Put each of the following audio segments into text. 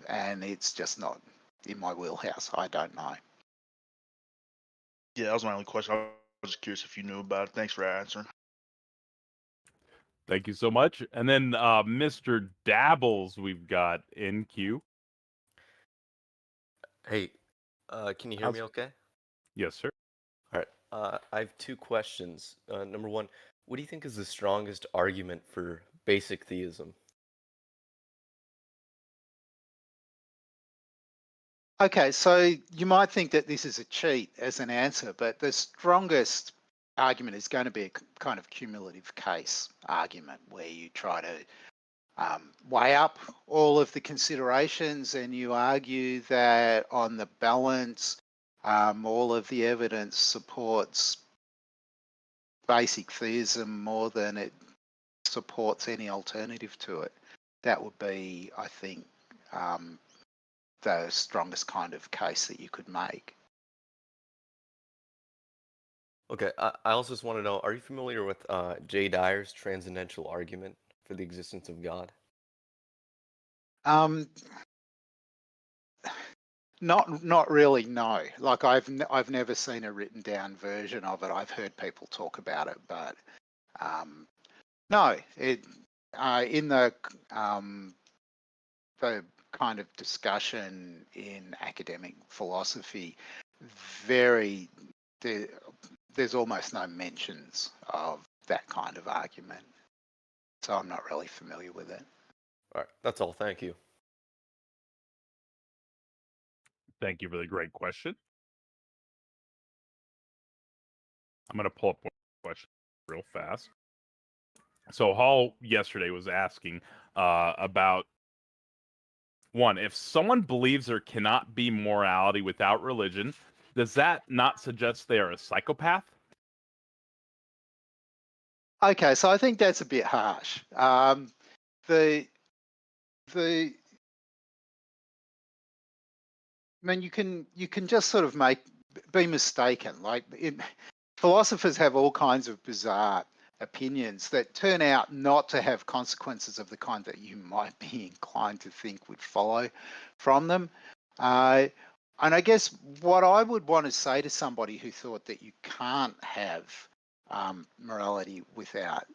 and it's just not in my wheelhouse. I don't know. Yeah, that was my only question. I was just curious if you knew about it. Thanks for answering. Thank you so much. And then Mr. Dabbles, we've got in queue. Hey, can you hear me okay? Yes, sir. All right. I have two questions. Number one, what do you think is the strongest argument for basic theism? Okay, so you might think that this is a cheat as an answer, but the strongest argument is going to be a kind of cumulative case argument where you try to weigh up all of the considerations and you argue that on the balance, all of the evidence supports basic theism more than it supports any alternative to it. That would be, I think, the strongest kind of case that you could make. Okay, I also just want to know, are you familiar with J. Dyer's transcendental argument for the existence of God? Not really, no. Like I've never seen a written down version of it. I've heard people talk about it, but no. It in the kind of discussion in academic philosophy, there's almost no mentions of that kind of argument. So I'm not really familiar with it. All right, that's all. Thank you. Thank you for the great question. I'm going to pull up one question real fast. So Hall yesterday was asking about, one, if someone believes there cannot be morality without religion, does that not suggest they are a psychopath? Okay, so I think that's a bit harsh. I mean, you can just sort of be mistaken. Like philosophers have all kinds of bizarre opinions that turn out not to have consequences of the kind that you might be inclined to think would follow from them. And I guess what I would want to say to somebody who thought that you can't have morality without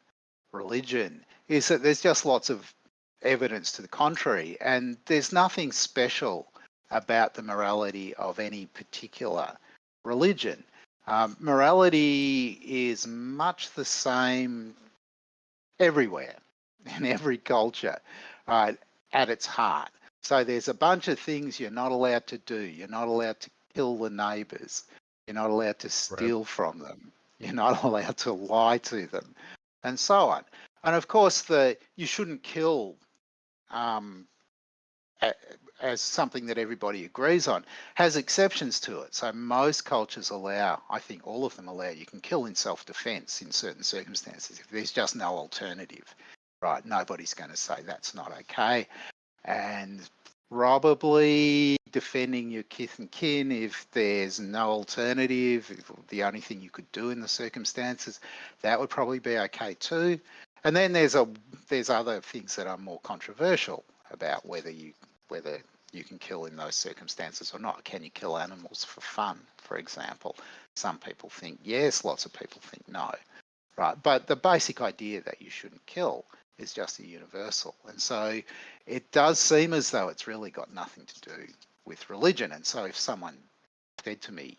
religion is that there's just lots of evidence to the contrary, and there's nothing special about the morality of any particular religion. Morality is much the same everywhere, in every culture, at its heart. So there's a bunch of things you're not allowed to do. You're not allowed to kill the neighbours. You're not allowed to steal from them. You're not allowed to lie to them, and so on. And of course, you shouldn't kill as something that everybody agrees on, has exceptions to it. So most cultures allow, I think all of them allow, you can kill in self-defense in certain circumstances if there's just no alternative, right? Nobody's going to say that's not okay. And probably defending your kith and kin if there's no alternative, if the only thing you could do in the circumstances, that would probably be okay too. And then there's other things that are more controversial about whether you can kill in those circumstances or not. Can you kill animals for fun, for example? Some people think yes, lots of people think no, right? But the basic idea that you shouldn't kill is just a universal. And so it does seem as though it's really got nothing to do with religion. And so if someone said to me,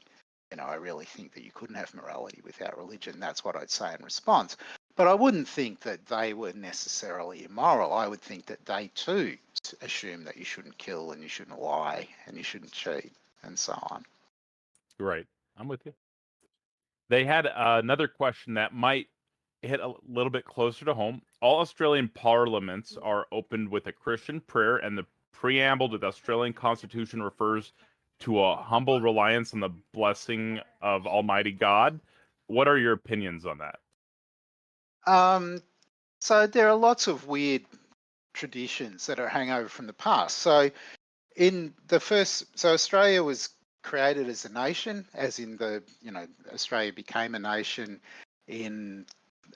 I really think that you couldn't have morality without religion, that's what I'd say in response. But I wouldn't think that they were necessarily immoral. I would think that they too assume that you shouldn't kill and you shouldn't lie and you shouldn't cheat and so on. Right. I'm with you. They had another question that might hit a little bit closer to home. All Australian parliaments are opened with a Christian prayer, and the preamble to the Australian Constitution refers to a humble reliance on the blessing of Almighty God. What are your opinions on that? So there are lots of weird traditions that are hangover from the past. So Australia was created as a nation, as in Australia became a nation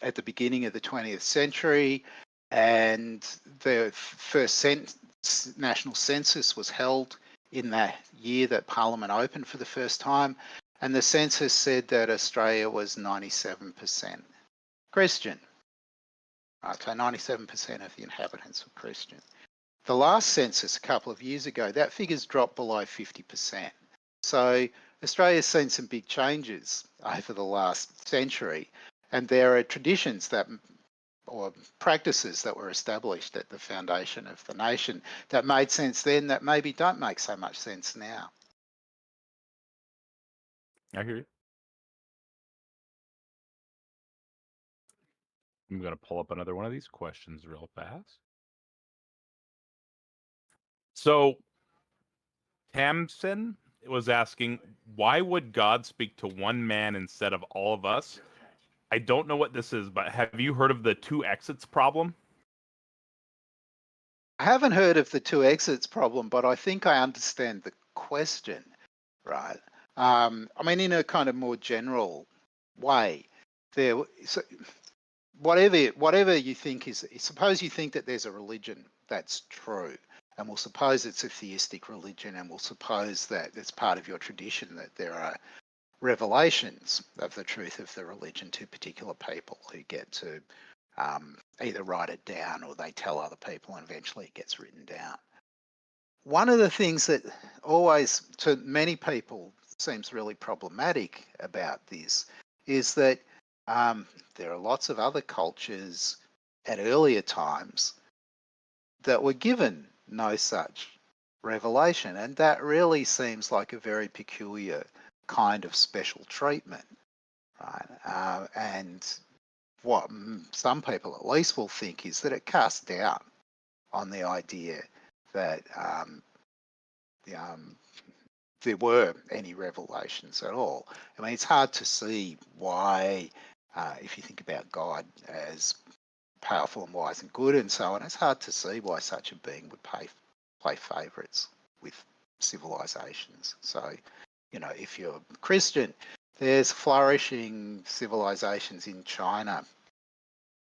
at the beginning of the 20th century. And the first national census was held in that year that Parliament opened for the first time, and the census said that Australia was 97% Christian. Right, so 97% of the inhabitants were Christian. The last census a couple of years ago, that figure's dropped below 50%. So Australia's seen some big changes over the last century, and there are traditions that, or practices that were established at the foundation of the nation that made sense then that maybe don't make so much sense now. I hear you. I'm going to pull up another one of these questions real fast. So Tamsin was asking, why would God speak to one man instead of all of us? I don't know what this is, but have you heard of the two exits problem? I haven't heard of the two exits problem, but I think I understand the question, right? I mean, in a kind of more general way, whatever you think is, suppose you think that there's a religion that's true, and we'll suppose it's a theistic religion, and we'll suppose that it's part of your tradition that there are revelations of the truth of the religion to particular people who get to either write it down or they tell other people, and eventually it gets written down. One of the things that always, to many people, seems really problematic about this is that there are lots of other cultures at earlier times that were given no such revelation, and that really seems like a very peculiar kind of special treatment, right? And what some people at least will think is that it casts doubt on the idea that there were any revelations at all. I mean, it's hard to see why, if you think about God as powerful and wise and good and so on, it's hard to see why such a being would play favourites with civilizations. So, you know, if you're Christian, there's flourishing civilizations in China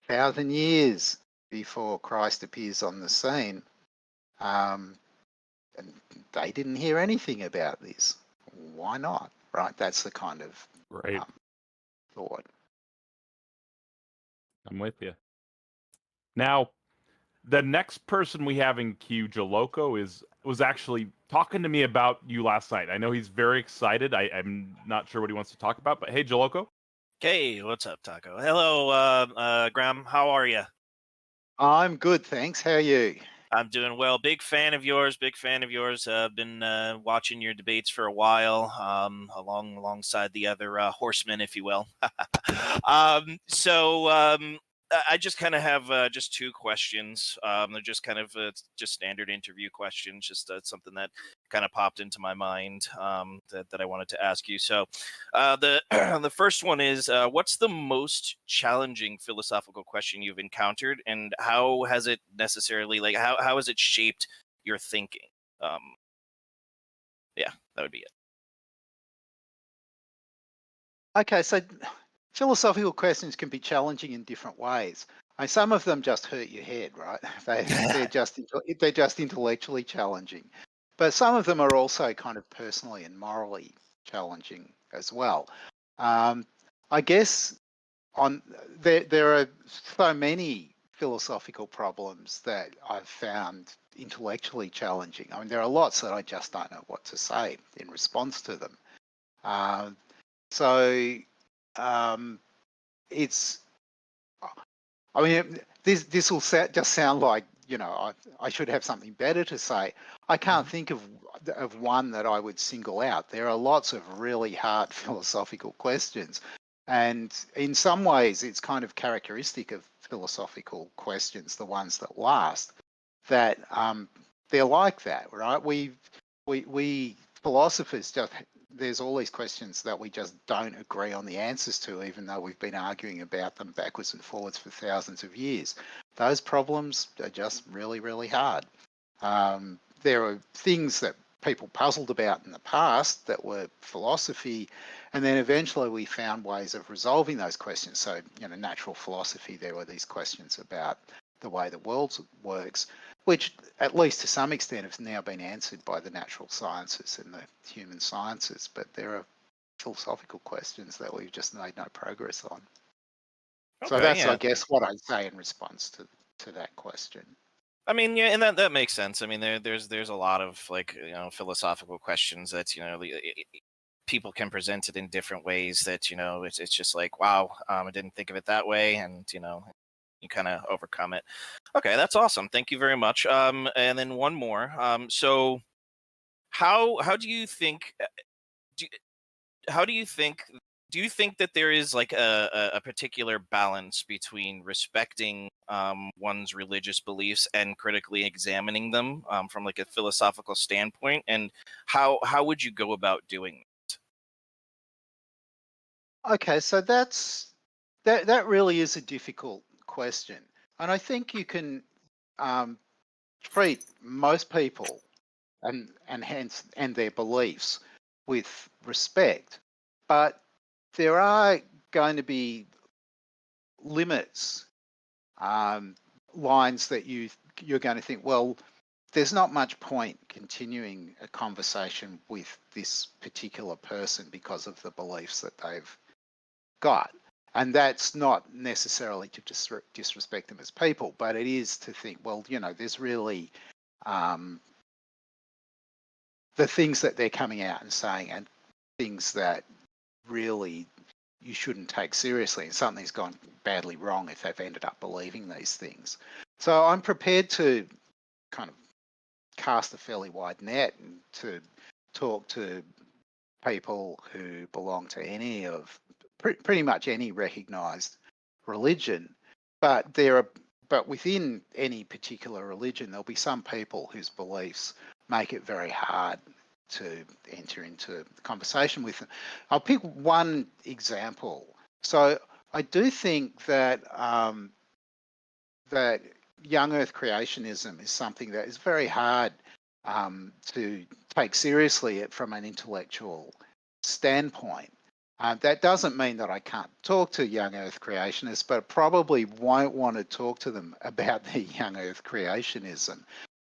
1,000 years before Christ appears on the scene, and they didn't hear anything about this. Why not? Right? That's the kind of thought. I'm with you. Now, the next person we have in queue, Jaloco, was actually talking to me about you last night. I know he's very excited. I'm not sure what he wants to talk about, but hey, Jaloco. Hey, what's up, Taco? Hello, Graham. How are you? I'm good, thanks. How are you? I'm doing well. Big fan of yours. Been watching your debates for a while, alongside the other horsemen, if you will. I just kind of have just two questions. They're just kind of just standard interview questions, just something that kind of popped into my mind that I wanted to ask you. So the first one is, what's the most challenging philosophical question you've encountered, and how has it necessarily, like, how has it shaped your thinking? Yeah, that would be it. Okay, so philosophical questions can be challenging in different ways. I mean, some of them just hurt your head, right? They're just intellectually challenging, but some of them are also kind of personally and morally challenging as well. I guess there are so many philosophical problems that I've found intellectually challenging. I mean, there are lots that I just don't know what to say in response to them. It's, I mean, this will just sound like, you know, I should have something better to say. I can't think of one that I would single out. There are lots of really hard philosophical questions, and in some ways it's kind of characteristic of philosophical questions, the ones that last, that they're like that, right? We philosophers just, there's all these questions that we just don't agree on the answers to, even though we've been arguing about them backwards and forwards for thousands of years. Those problems are just really, really hard. There are things that people puzzled about in the past that were philosophy, and then eventually we found ways of resolving those questions. So, you know, natural philosophy, there were these questions about the way the world works, which at least to some extent has now been answered by the natural sciences and the human sciences, but there are philosophical questions that we've just made no progress on. So Okay, that's, yeah. I guess, what I'd say in response to that question. I mean, yeah, and that makes sense. I mean, there's a lot of like philosophical questions that people can present it in different ways. That it's just like, wow, I didn't think of it that way, and you kind of overcome it. Okay, that's awesome. Thank you very much. And then one more. So how do you think? How do you think? Do you think that there is like a particular balance between respecting one's religious beliefs and critically examining them from like a philosophical standpoint? And how would you go about doing that? Okay, so that really is a difficult question, and I think you can treat most people and their beliefs with respect, but there are going to be limits, lines that you're going to think, well, there's not much point continuing a conversation with this particular person because of the beliefs that they've got. And that's not necessarily to disrespect them as people, but it is to think, well, there's really the things that they're coming out and saying, and things that really you shouldn't take seriously, and something's gone badly wrong if they've ended up believing these things. So I'm prepared to kind of cast a fairly wide net and to talk to people who belong to any of pretty much any recognized religion, but within any particular religion, there'll be some people whose beliefs make it very hard to enter into conversation with them. I'll pick one example. So I do think that that young Earth creationism is something that is very hard to take seriously from an intellectual standpoint. That doesn't mean that I can't talk to young Earth creationists, but probably won't want to talk to them about the young Earth creationism,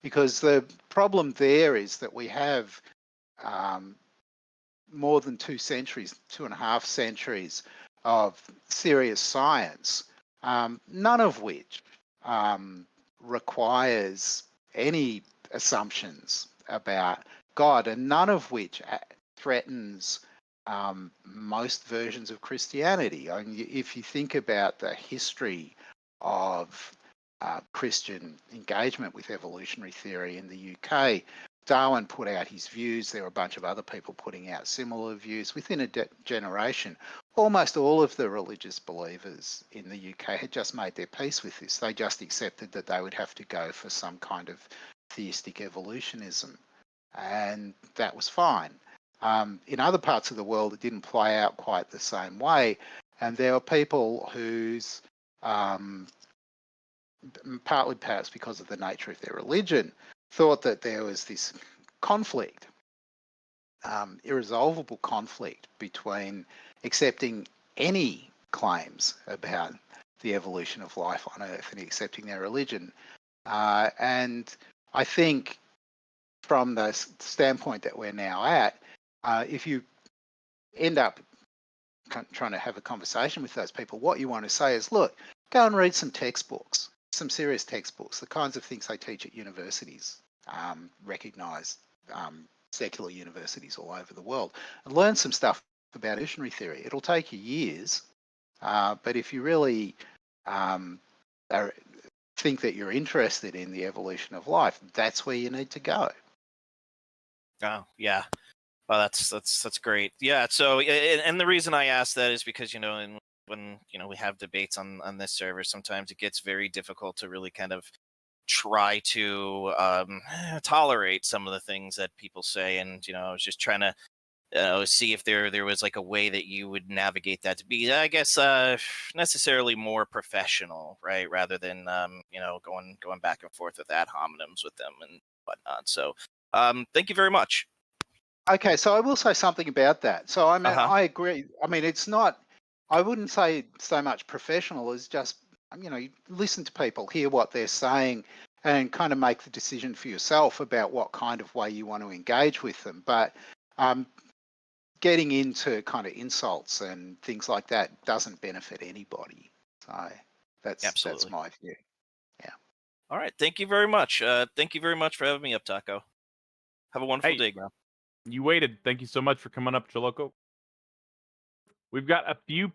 because the problem there is that we have more than 2.5 centuries of serious science, none of which requires any assumptions about God, and none of which threatens most versions of Christianity. I mean, if you think about the history of Christian engagement with evolutionary theory in the UK, Darwin put out his views. There were a bunch of other people putting out similar views. Within a generation, almost all of the religious believers in the UK had just made their peace with this. They just accepted that they would have to go for some kind of theistic evolutionism, and that was fine. In other parts of the world, it didn't play out quite the same way, and there were people whose, partly perhaps because of the nature of their religion, thought that there was this conflict, irresolvable conflict between accepting any claims about the evolution of life on Earth and accepting their religion. And I think from the standpoint that we're now at, if you end up trying to have a conversation with those people, what you want to say is, look, go and read some textbooks, some serious textbooks, the kinds of things they teach at universities, recognised secular universities all over the world, and learn some stuff about evolutionary theory. It'll take you years, but if you really think that you're interested in the evolution of life, that's where you need to go. Oh, yeah. Well, that's great. Yeah. So, and the reason I asked that is because when we have debates on this server, sometimes it gets very difficult to really kind of try to tolerate some of the things that people say, and I was just trying to see if there was like a way that you would navigate that to be, I guess, necessarily more professional, right, rather than going back and forth with ad hominems with them and whatnot. So, thank you very much. Okay, so I will say something about that. So I mean, Uh-huh. I agree. I mean, it's not, I wouldn't say so much professional as just you listen to people, hear what they're saying, and kind of make the decision for yourself about what kind of way you want to engage with them. But getting into kind of insults and things like that doesn't benefit anybody. So that's my view. Yeah. All right. Thank you very much. Thank you very much for having me up, Taco. Have a wonderful day, Graham. You waited. Thank you so much for coming up, Choloco. We've got a few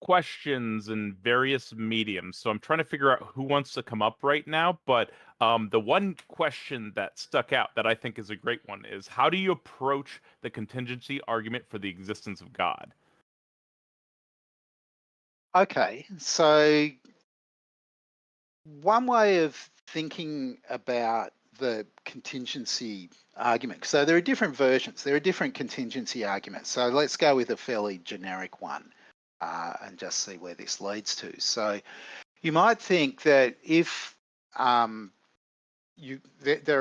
questions in various mediums, so I'm trying to figure out who wants to come up right now. But the one question that stuck out that I think is a great one is, how do you approach the contingency argument for the existence of God? Okay, so one way of thinking about the contingency argument, so there are different versions, there are different contingency arguments. So let's go with a fairly generic one and just see where this leads to. So you might think that if there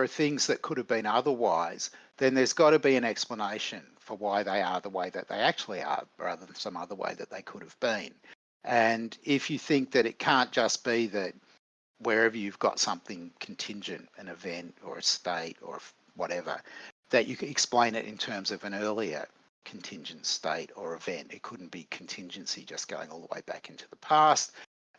are things that could have been otherwise, then there's got to be an explanation for why they are the way that they actually are, rather than some other way that they could have been. And if you think that it can't just be that wherever you've got something contingent, an event or a state or whatever, that you can explain it in terms of an earlier contingent state or event. It couldn't be contingency just going all the way back into the past.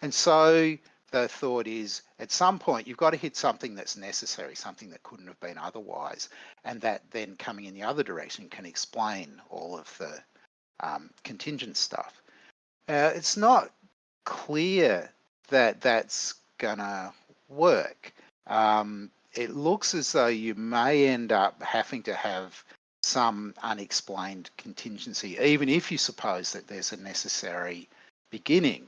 And so the thought is, at some point, you've got to hit something that's necessary, something that couldn't have been otherwise, and that then coming in the other direction can explain all of the contingent stuff. It's not clear that that's gonna work. It looks as though you may end up having to have some unexplained contingency, even if you suppose that there's a necessary beginning.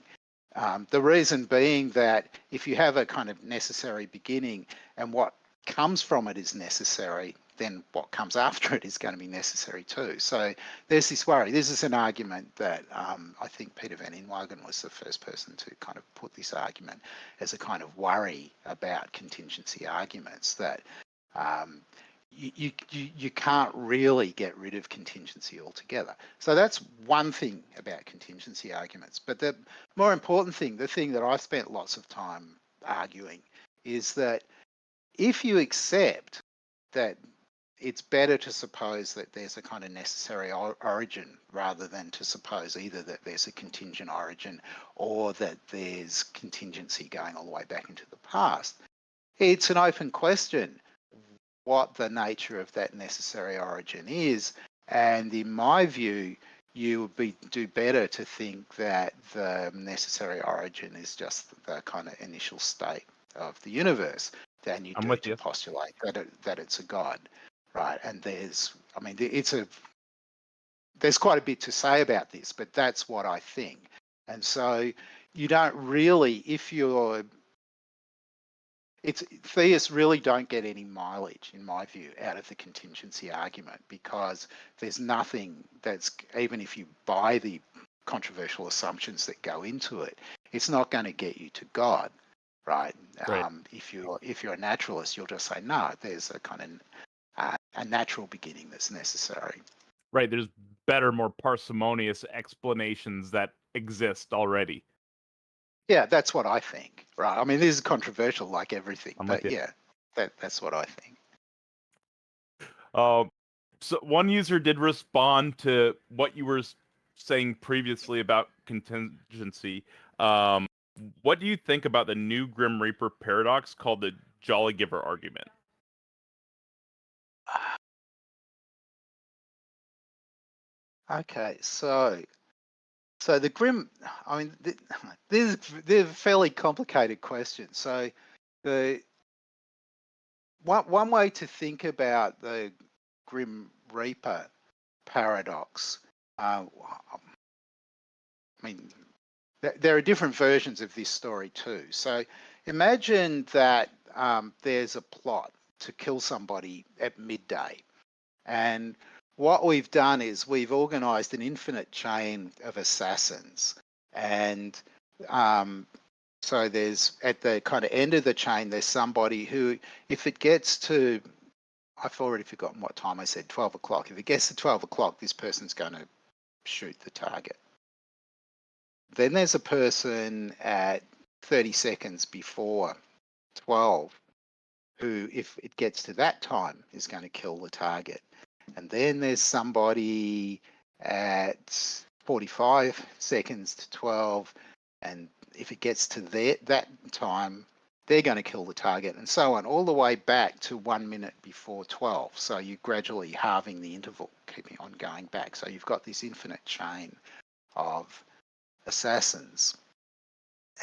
The reason being that if you have a kind of necessary beginning and what comes from it is necessary, then what comes after it is going to be necessary too. So there's this worry. This is an argument that I think Peter van Inwagen was the first person to kind of put this argument as a kind of worry about contingency arguments, that you can't really get rid of contingency altogether. So that's one thing about contingency arguments. But the more important thing, the thing that I spent lots of time arguing, is that if you accept that it's better to suppose that there's a kind of necessary origin rather than to suppose either that there's a contingent origin or that there's contingency going all the way back into the past, it's an open question what the nature of that necessary origin is. And in my view, you would do better to think that the necessary origin is just the kind of initial state of the universe than you do to postulate that it's a God. Right, and there's quite a bit to say about this, but that's what I think. And so you don't really, theists really don't get any mileage, in my view, out of the contingency argument, because there's nothing that's, even if you buy the controversial assumptions that go into it, it's not going to get you to God, right? If you're a naturalist, you'll just say, no, there's a kind of a natural beginning that's necessary. Right, there's better, more parsimonious explanations that exist already. Yeah, that's what I think. Right. I mean, this is controversial like everything, but yeah, that's what I think. So one user did respond to what you were saying previously about contingency. What do you think about the new Grim Reaper paradox called the Jolly Giver argument? Okay, so the Grim, I mean, they're fairly complicated questions. So the one way to think about the Grim Reaper paradox, I mean, there are different versions of this story too. So imagine that there's a plot to kill somebody at midday, and what we've done is we've organized an infinite chain of assassins. And so there's, at the kind of end of the chain, there's somebody who, if it gets to, I've already forgotten what time I said, 12 o'clock. If it gets to 12 o'clock, this person's going to shoot the target. Then there's a person at 30 seconds before 12 who, if it gets to that time, is going to kill the target. And then there's somebody at 45 seconds to 12, and if it gets to that time, they're going to kill the target, and so on, all the way back to 1 minute before 12. So you're gradually halving the interval, keeping on going back. So you've got this infinite chain of assassins.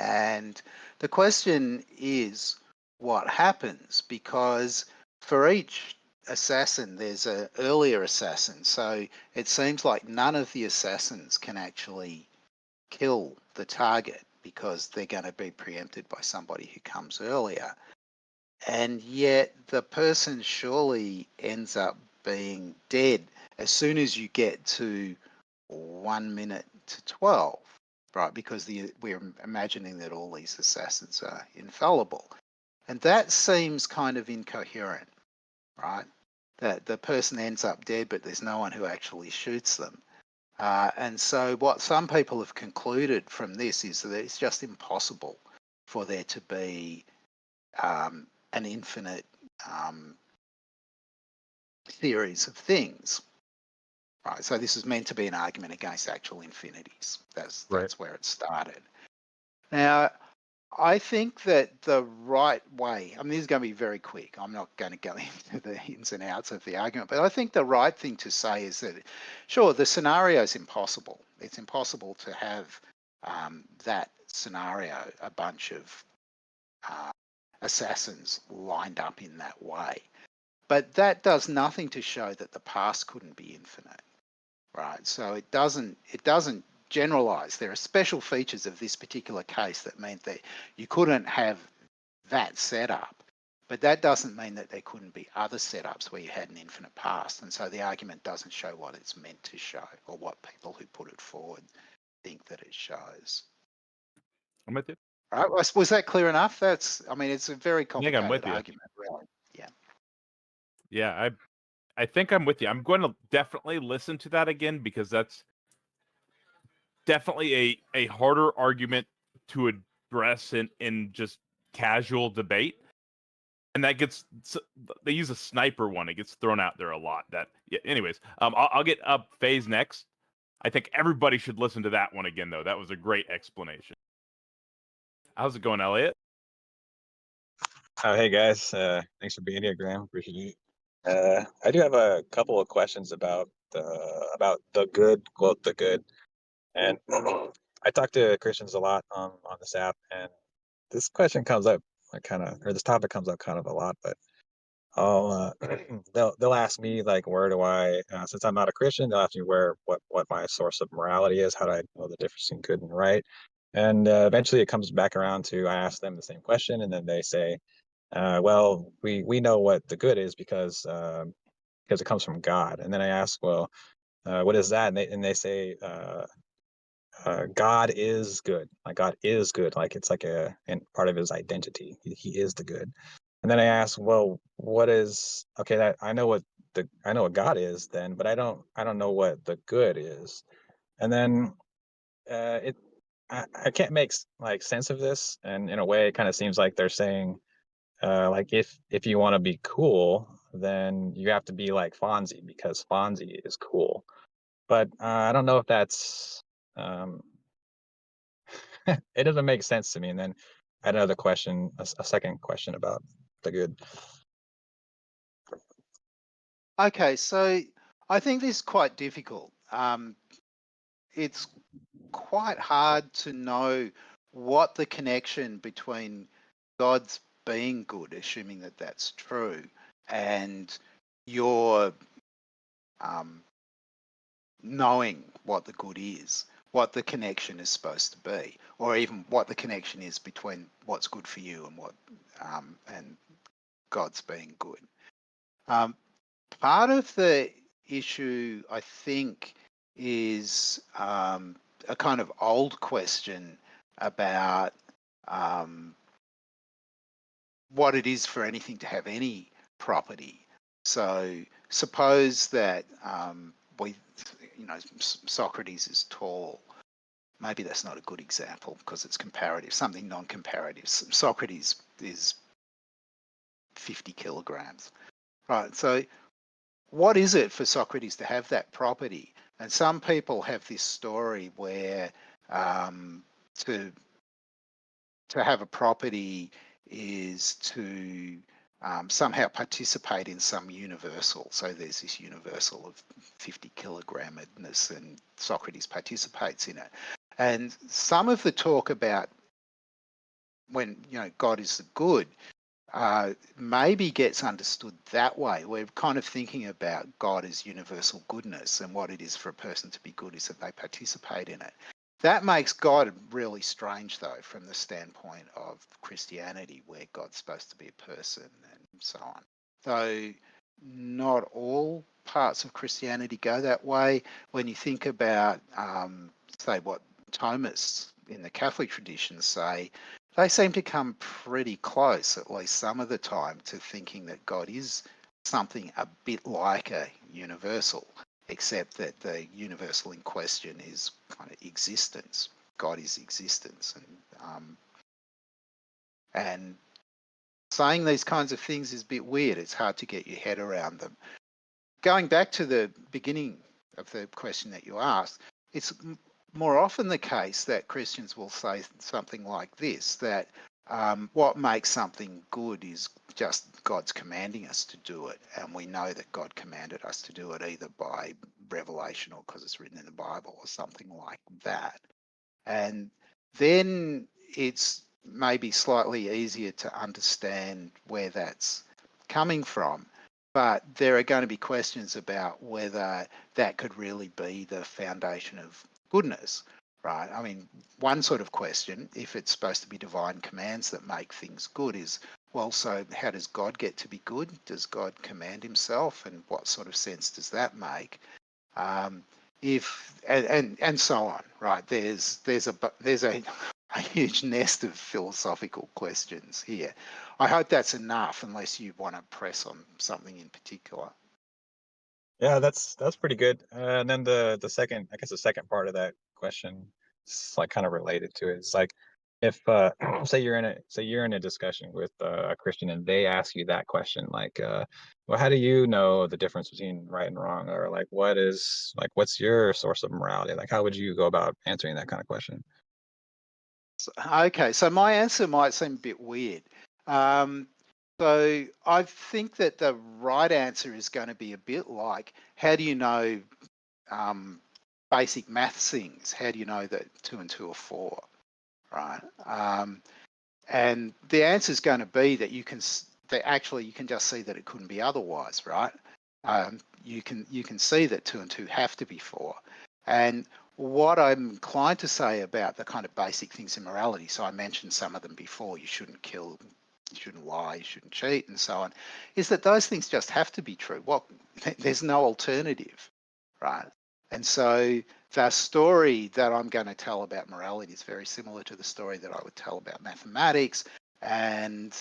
And the question is, what happens? Because for each assassin, there's an earlier assassin. So it seems like none of the assassins can actually kill the target because they're going to be preempted by somebody who comes earlier. And yet the person surely ends up being dead as soon as you get to 1 minute to 12, right? Because we're imagining that all these assassins are infallible. And that seems kind of incoherent, right? That the person ends up dead, but there's no one who actually shoots them. And so what some people have concluded from this is that it's just impossible for there to be an infinite series of things. Right, so this is meant to be an argument against actual infinities. That's where it started. Now, I think that the right way, I mean, this is going to be very quick. I'm not going to go into the ins and outs of the argument, but I think the right thing to say is that, sure, the scenario is impossible. It's impossible to have that scenario, a bunch of assassins lined up in that way. But that does nothing to show that the past couldn't be infinite, right? So it doesn't generalize. There are special features of this particular case that meant that you couldn't have that setup, but that doesn't mean that there couldn't be other setups where you had an infinite past. And so the argument doesn't show what it's meant to show or what people who put it forward think that it shows. I'm with you. All right, was that clear enough? I mean, it's a very complicated with you. argument, really. Yeah. Yeah, I think I'm with you. I'm going to definitely listen to that again because that's definitely a harder argument to address in just casual debate. And that they use a sniper one. It gets thrown out there a lot. Anyways, I'll get up phase next. I think everybody should listen to that one again, though. That was a great explanation. How's it going, Elliot? Oh, hey guys. Thanks for being here, Graham. Appreciate it. I do have a couple of questions about the good, quote, the good. And I talk to Christians a lot on this app, and this question comes up this topic comes up kind of a lot, but I'll they'll ask me like, where do I since I'm not a Christian, they'll ask me what my source of morality is, how do I know the difference between good and right, and eventually it comes back around to I ask them the same question, and then they say, well, we know what the good is because it comes from God, and then I ask, well, what is that? And they say, God is good. Like God is good. Like it's like a part of his identity. He is the good. And then I ask, well, what is okay? That I know what God is then, but I don't know what the good is. And then I can't make like sense of this. And in a way, it kind of seems like they're saying, like if you want to be cool, then you have to be like Fonzie because Fonzie is cool. But I don't know if that's it doesn't make sense to me. And then I had another question, a second question about the good. Okay, so I think this is quite difficult. It's quite hard to know what the connection between God's being good, assuming that that's true, and your knowing what the good is, what the connection is supposed to be, or even what the connection is between what's good for you and what and God's being good. Part of the issue, I think, is a kind of old question about what it is for anything to have any property. So suppose that Socrates is tall. maybe that's not a good example because it's comparative, something non-comparative. Socrates is 50 kilograms, right? So what is it for Socrates to have that property? And some people have this story where to have a property is to somehow participate in some universal. So there's this universal of 50 kilogramness, and Socrates participates in it. And some of the talk about when God is the good maybe gets understood that way. We're kind of thinking about God as universal goodness, and what it is for a person to be good is that they participate in it. That makes God really strange, though, from the standpoint of Christianity, where God's supposed to be a person and so on. Though not all parts of Christianity go that way. When you think about, say, what Thomists in the Catholic tradition say, they seem to come pretty close, at least some of the time, to thinking that God is something a bit like a universal, except that the universal in question is kind of existence. God is existence. And saying these kinds of things is a bit weird. It's hard to get your head around them. Going back to the beginning of the question that you asked, it's more often the case that Christians will say something like this, that what makes something good is just God's commanding us to do it. And we know that God commanded us to do it either by revelation or because it's written in the Bible or something like that. And then it's maybe slightly easier to understand where that's coming from. But there are going to be questions about whether that could really be the foundation of goodness, right? I mean, one sort of question, if it's supposed to be divine commands that make things good, is, well, so how does God get to be good? Does God command himself? And what sort of sense does that make? And so on, right? There's a huge nest of philosophical questions here. I hope that's enough, unless you want to press on something in particular. Yeah, that's pretty good. And then the second, I guess the second part of that question is like kind of related to it. It's like if say you're in a discussion with a Christian and they ask you that question, like, well, how do you know the difference between right and wrong, or like what's your source of morality? Like, how would you go about answering that kind of question? Okay, so my answer might seem a bit weird. So I think that the right answer is going to be a bit like, how do you know basic maths things? How do you know that 2 and 2 are 4, right? And the answer is going to be that you can just see that it couldn't be otherwise, right? You can see that 2 and 2 have to be 4. And what I'm inclined to say about the kind of basic things in morality, so I mentioned some of them before, you shouldn't kill, you shouldn't lie, you shouldn't cheat, and so on, is that those things just have to be true. There's no alternative, right? And so the story that I'm going to tell about morality is very similar to the story that I would tell about mathematics, and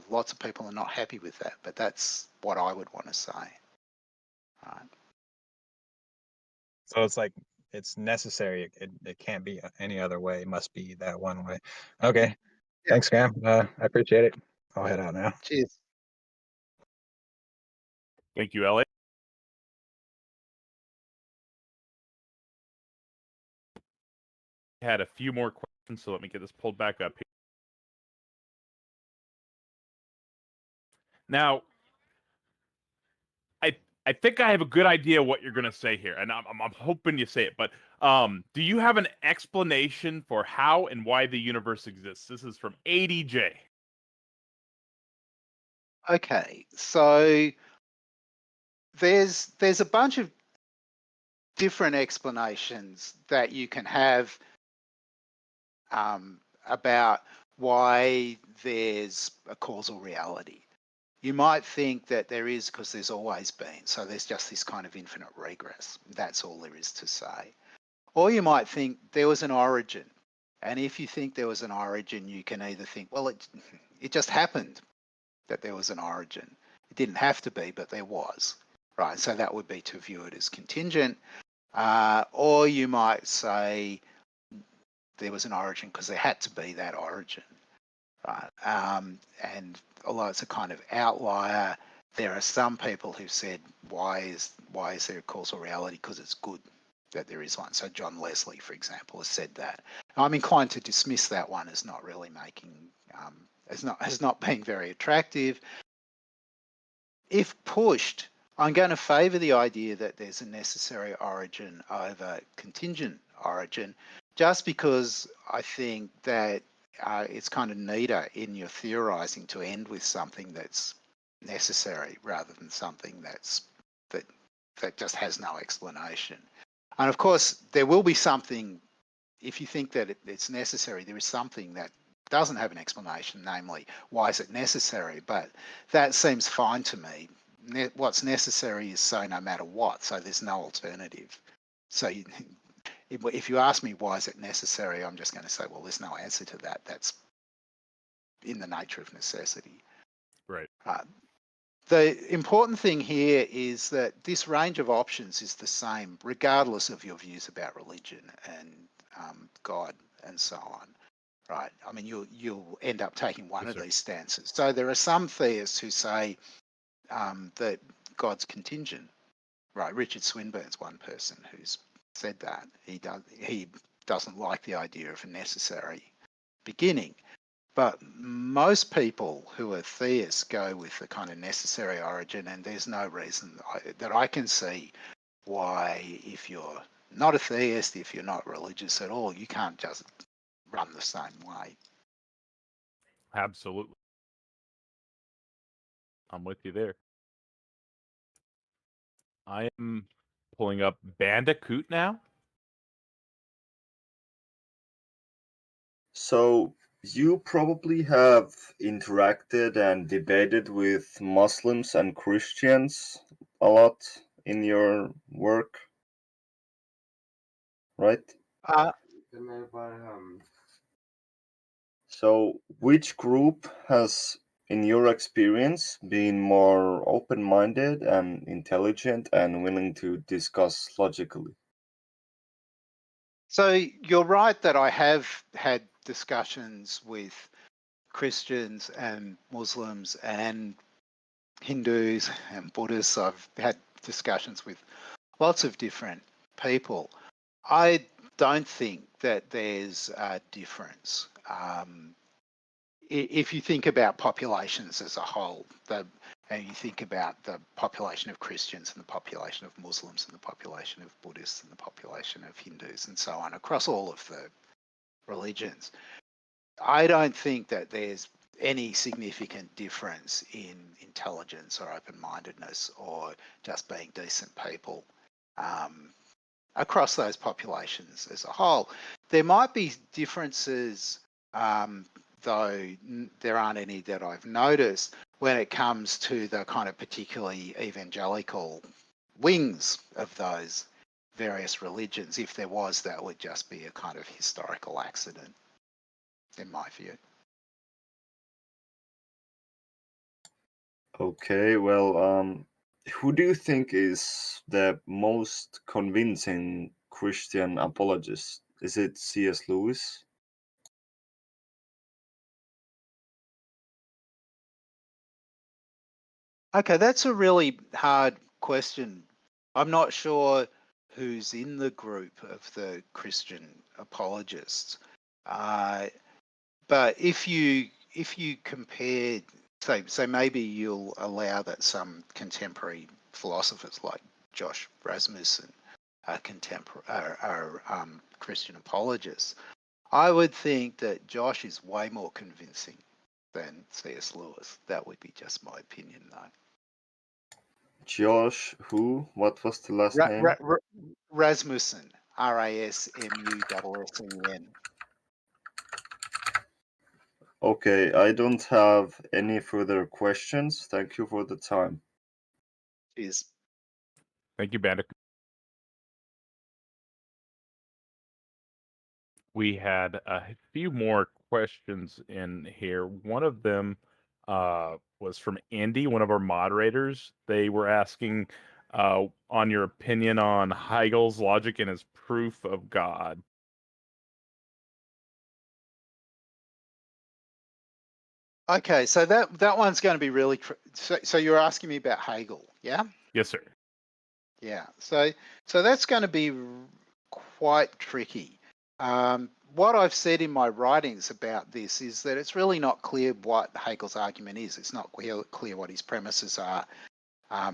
lots of people are not happy with that, but that's what I would want to say. Right. So it's like it's necessary. It can't be any other way. It must be that one way. Okay. Yeah. Thanks, Graham. I appreciate it. I'll head out now. Cheers. Thank you, Elliot. Had a few more questions, so let me get this pulled back up here. Now, I think I have a good idea what you're going to say here, and I'm hoping you say it, but do you have an explanation for how and why the universe exists? This is from ADJ. Okay, so there's a bunch of different explanations that you can have about why there's a causal reality. You might think that there is because there's always been, so there's just this kind of infinite regress. That's all there is to say. Or you might think there was an origin, and if you think there was an origin, you can either think, well, it just happened that there was an origin. It didn't have to be, but there was, right? So that would be to view it as contingent. Or you might say there was an origin because there had to be that origin, right? And although it's a kind of outlier, there are some people who've said, why is there a causal reality? Because it's good that there is one. So John Leslie, for example, has said that. I'm inclined to dismiss that one as not really making, as not being very attractive. If pushed, I'm going to favour the idea that there's a necessary origin over contingent origin, just because I think that it's kind of neater in your theorising to end with something that's necessary rather than something that just has no explanation. And of course, there will be something, if you think that it's necessary, there is something that doesn't have an explanation, namely, why is it necessary? But that seems fine to me. What's necessary is so no matter what, so there's no alternative. So if you ask me why is it necessary, I'm just going to say, well, there's no answer to that. That's in the nature of necessity. Right. The important thing here is that this range of options is the same, regardless of your views about religion and God and so on. Right. I mean, you'll end up taking one of these stances. So there are some theists who say that God's contingent. Right. Richard Swinburne's one person who's said that. He doesn't like the idea of a necessary beginning. But most people who are theists go with the kind of necessary origin, and there's no reason that I can see why, if you're not a theist, if you're not religious at all, you can't just run the same way. Absolutely. I'm with you there. I am pulling up Bandicoot now. So you probably have interacted and debated with Muslims and Christians a lot in your work, right? So which group has, in your experience, been more open-minded and intelligent and willing to discuss logically? So you're right that I have had discussions with Christians and Muslims and Hindus and Buddhists. I've had discussions with lots of different people. I don't think that there's a difference. If you think about populations as a whole, and you think about the population of Christians and the population of Muslims and the population of Buddhists and the population of Hindus and so on, across all of the religions, I don't think that there's any significant difference in intelligence or open-mindedness or just being decent people across those populations as a whole. There might be differences, though there aren't any that I've noticed, when it comes to the kind of particularly evangelical wings of those various religions. If there was, that would just be a kind of historical accident, in my view. Okay, well, who do you think is the most convincing Christian apologist? Is it C.S. Lewis? Okay, that's a really hard question. I'm not sure who's in the group of the Christian apologists, but if you compare, so maybe you'll allow that some contemporary philosophers like Josh Rasmussen are Christian apologists. I would think that Josh is way more convincing than C.S. Lewis. That would be just my opinion, though. Josh, who? What was the last name? Rasmussen, Rasmussen. Okay, I don't have any further questions. Thank you for the time. Cheers. Thank you, Bandicoot. We had a few more questions in here. One of them was from Andy, one of our moderators. They were asking, on your opinion on Hegel's logic and his proof of God. Okay, so that one's going to be really. So you're asking me about Hegel, yeah? Yes, sir. Yeah. So that's going to be quite tricky. What I've said in my writings about this is that it's really not clear what Hegel's argument is. It's not clear what his premises are.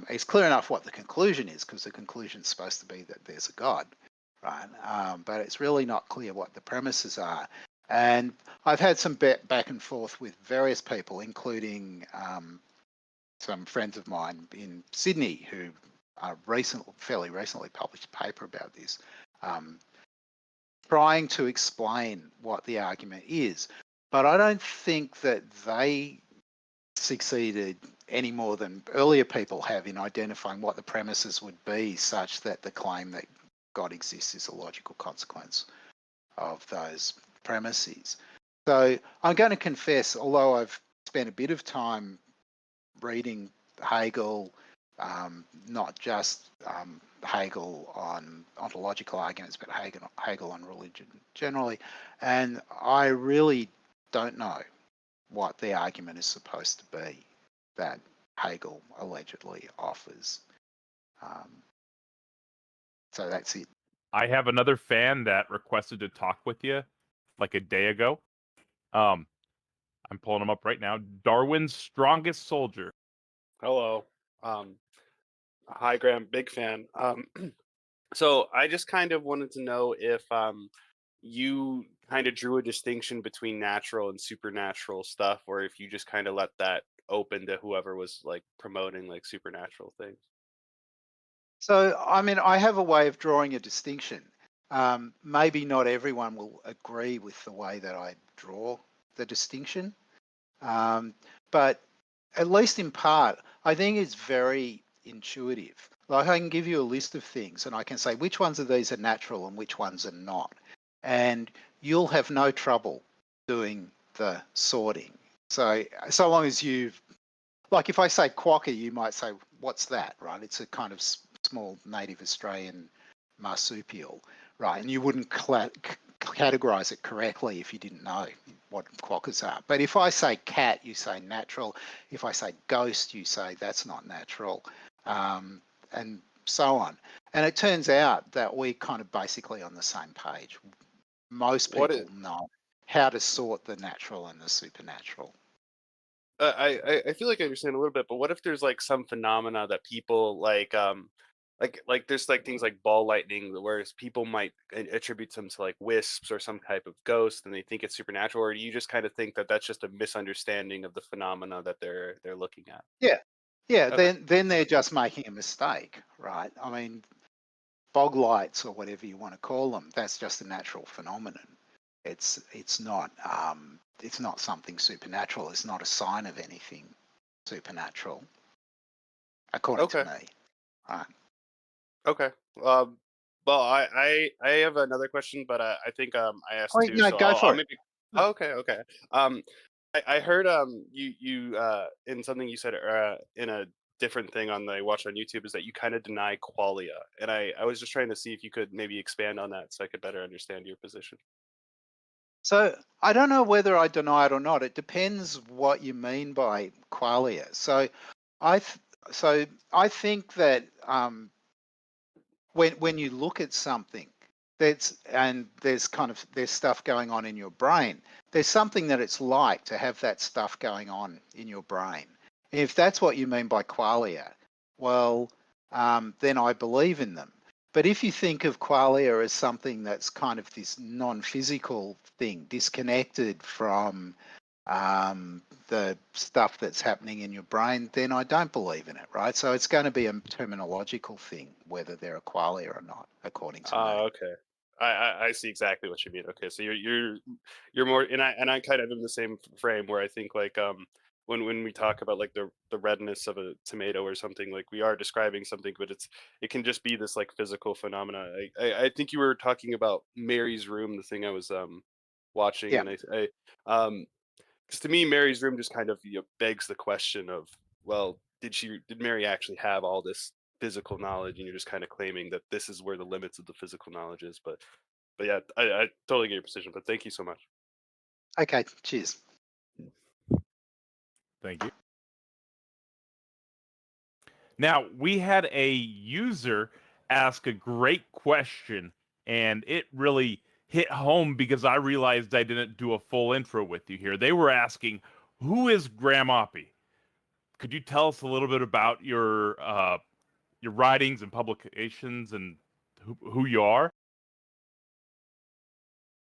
It's clear enough what the conclusion is, because the conclusion is supposed to be that there's a God, right? But it's really not clear what the premises are. And I've had some back and forth with various people, including some friends of mine in Sydney who fairly recently published a paper about this, trying to explain what the argument is. But I don't think that they succeeded any more than earlier people have in identifying what the premises would be, such that the claim that God exists is a logical consequence of those premises. So I'm going to confess, although I've spent a bit of time reading Hegel, not just Hegel on ontological arguments, but Hegel on religion generally, and I really don't know what the argument is supposed to be that Hegel allegedly offers. So that's it. I have another fan that requested to talk with you like a day ago. I'm pulling him up right now. Darwin's strongest soldier. Hello. Hi, Graham. Big fan. So I just kind of wanted to know if you kind of drew a distinction between natural and supernatural stuff, or if you just kind of let that open to whoever was like promoting like supernatural things. So, I mean, I have a way of drawing a distinction. Maybe not everyone will agree with the way that I draw the distinction, but at least in part, I think it's very intuitive. Like, I can give you a list of things and I can say which ones of these are natural and which ones are not. And you'll have no trouble doing the sorting. So long as you've, like if I say quokka, you might say, what's that, right? It's a kind of small native Australian marsupial, right? And you wouldn't categorize it correctly if you didn't know what quokkas are. But if I say cat, you say natural. If I say ghost, you say that's not natural, and so on. And it turns out that we're kind of basically on the same page. Most people know how to sort the natural and the supernatural. I feel like I understand a little bit, but what if there's like some phenomena that people like there's like things like ball lightning, whereas people might attribute them to like wisps or some type of ghost, and they think it's supernatural, or do you just kind of think that that's just a misunderstanding of the phenomena that they're looking at? Yeah. Okay. Then they're just making a mistake, right? I mean, fog lights or whatever you want to call them, that's just a natural phenomenon. It's not something supernatural. It's not a sign of anything supernatural, according to me. Right. Okay. Well, I have another question, but I think I asked two, No, so go for I'll it. maybe. Okay. I heard you in something you said in a different thing on the I watched on YouTube is that you kind of deny qualia, and I was just trying to see if you could maybe expand on that so I could better understand your position. So I don't know whether I deny it or not. It depends what you mean by qualia. So I think that when you look at something there's stuff going on in your brain, there's something that it's like to have that stuff going on in your brain. If that's what you mean by qualia, well, then I believe in them. But if you think of qualia as something that's kind of this non-physical thing, disconnected from the stuff that's happening in your brain, then I don't believe in it, right? So it's going to be a terminological thing, whether they're a qualia or not, according to me. Okay. I see exactly what you mean. Okay, so you're more, and I kind of in the same frame where I think like when we talk about like the redness of a tomato or something, like we are describing something, but it can just be this like physical phenomena. I think you were talking about Mary's Room, the thing I was watching, Yeah. and because to me Mary's Room just kind of begs the question of, well, did Mary actually have all this physical knowledge, and you're just kind of claiming that this is where the limits of the physical knowledge is. But yeah, I totally get your position. But thank you so much. Okay, cheers. Thank you. Now, we had a user ask a great question, and it really hit home because I realized I didn't do a full intro with you here. They were asking, who is Graham Oppy? Could you tell us a little bit about your writings and publications and who you are?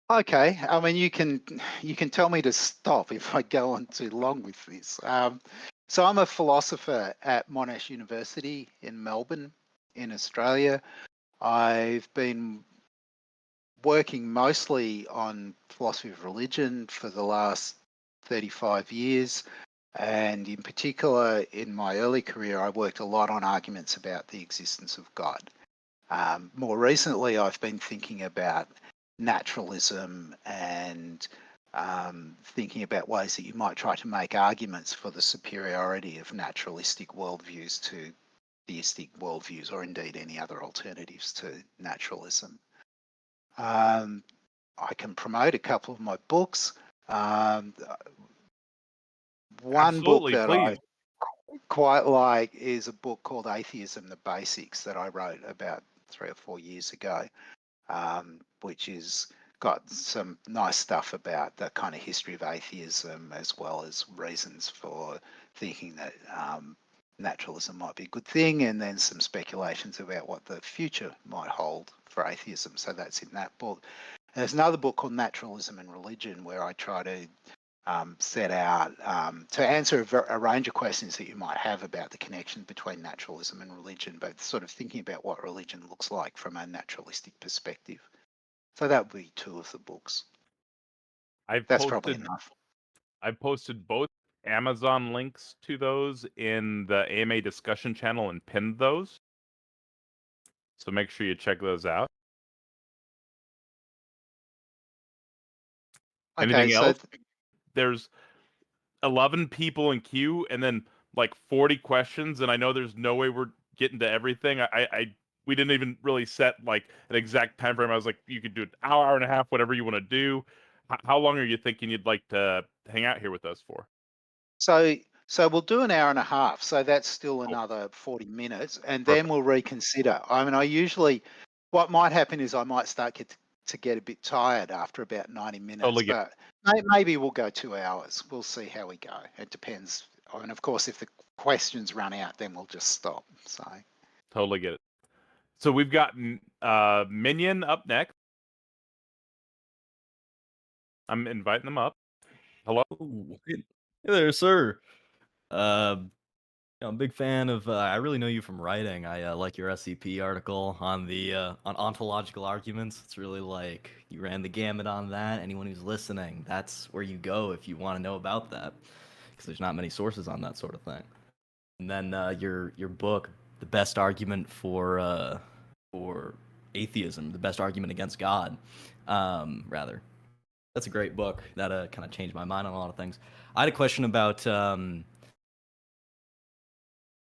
Okay, I mean you can tell me to stop if I go on too long with this. So I'm a philosopher at Monash University in Melbourne, in Australia. I've been working mostly on philosophy of religion for the last 35 years. And in particular, in my early career, I worked a lot on arguments about the existence of God. More recently, I've been thinking about naturalism and thinking about ways that you might try to make arguments for the superiority of naturalistic worldviews to theistic worldviews, or indeed any other alternatives to naturalism. I can promote a couple of my books. One Absolutely, book that please. I quite like is a book called Atheism, the Basics, that I wrote about 3 or 4 years ago, which is got some nice stuff about the kind of history of atheism, as well as reasons for thinking that naturalism might be a good thing, and then some speculations about what the future might hold for atheism. So that's in that book. And there's another book called Naturalism and Religion, where I try to set out to answer a range of questions that you might have about the connection between naturalism and religion, but sort of thinking about what religion looks like from a naturalistic perspective. So that would be 2 of the books. That's probably enough. I've posted both Amazon links to those in the AMA discussion channel and pinned those. So make sure you check those out. Okay, Anything so else? There's 11 people in queue and then like 40 questions, and I know there's no way we're getting to everything. We didn't even really set like an exact time frame. I was like, you could do an hour and a half, whatever you want to do. How long are you thinking you'd like to hang out here with us for? So we'll do an hour and a half. So that's still another 40 minutes, and then we'll reconsider. I mean, what might happen is I might start to get a bit tired after about 90 minutes, but maybe we'll go 2 hours. We'll see how we go. It depends. And of course, if the questions run out, then we'll just stop. So totally get it. So we've got Minion up next. I'm inviting them up. Hello. Hey there, sir. I'm a big fan of. I really know you from writing. I like your SCP article on the on ontological arguments. It's really like you ran the gamut on that. Anyone who's listening, that's where you go if you want to know about that, because there's not many sources on that sort of thing. And then your book, the best argument for atheism, the best argument against God, rather. That's a great book. That kind of changed my mind on a lot of things. I had a question about.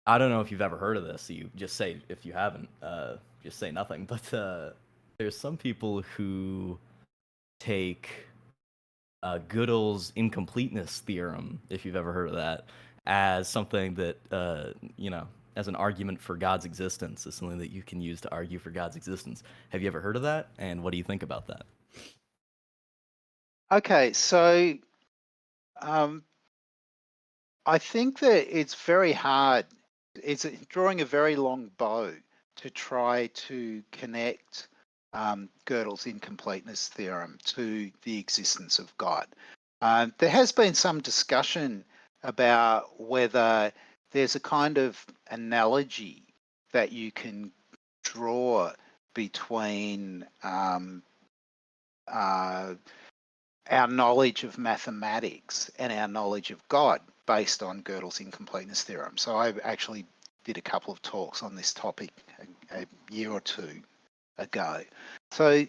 I don't know if you've ever heard of this. So you just say, if you haven't, just say nothing. But there's some people who take Gödel's incompleteness theorem, if you've ever heard of that, as something that as an argument for God's existence, as something that you can use to argue for God's existence. Have you ever heard of that? And what do you think about that? okay, so I think that it's very hard. It's drawing a very long bow to try to connect Gödel's incompleteness theorem to the existence of God. There has been some discussion about whether there's a kind of analogy that you can draw between our knowledge of mathematics and our knowledge of God based on Gödel's incompleteness theorem. So I actually did a couple of talks on this topic a year or 2 ago. So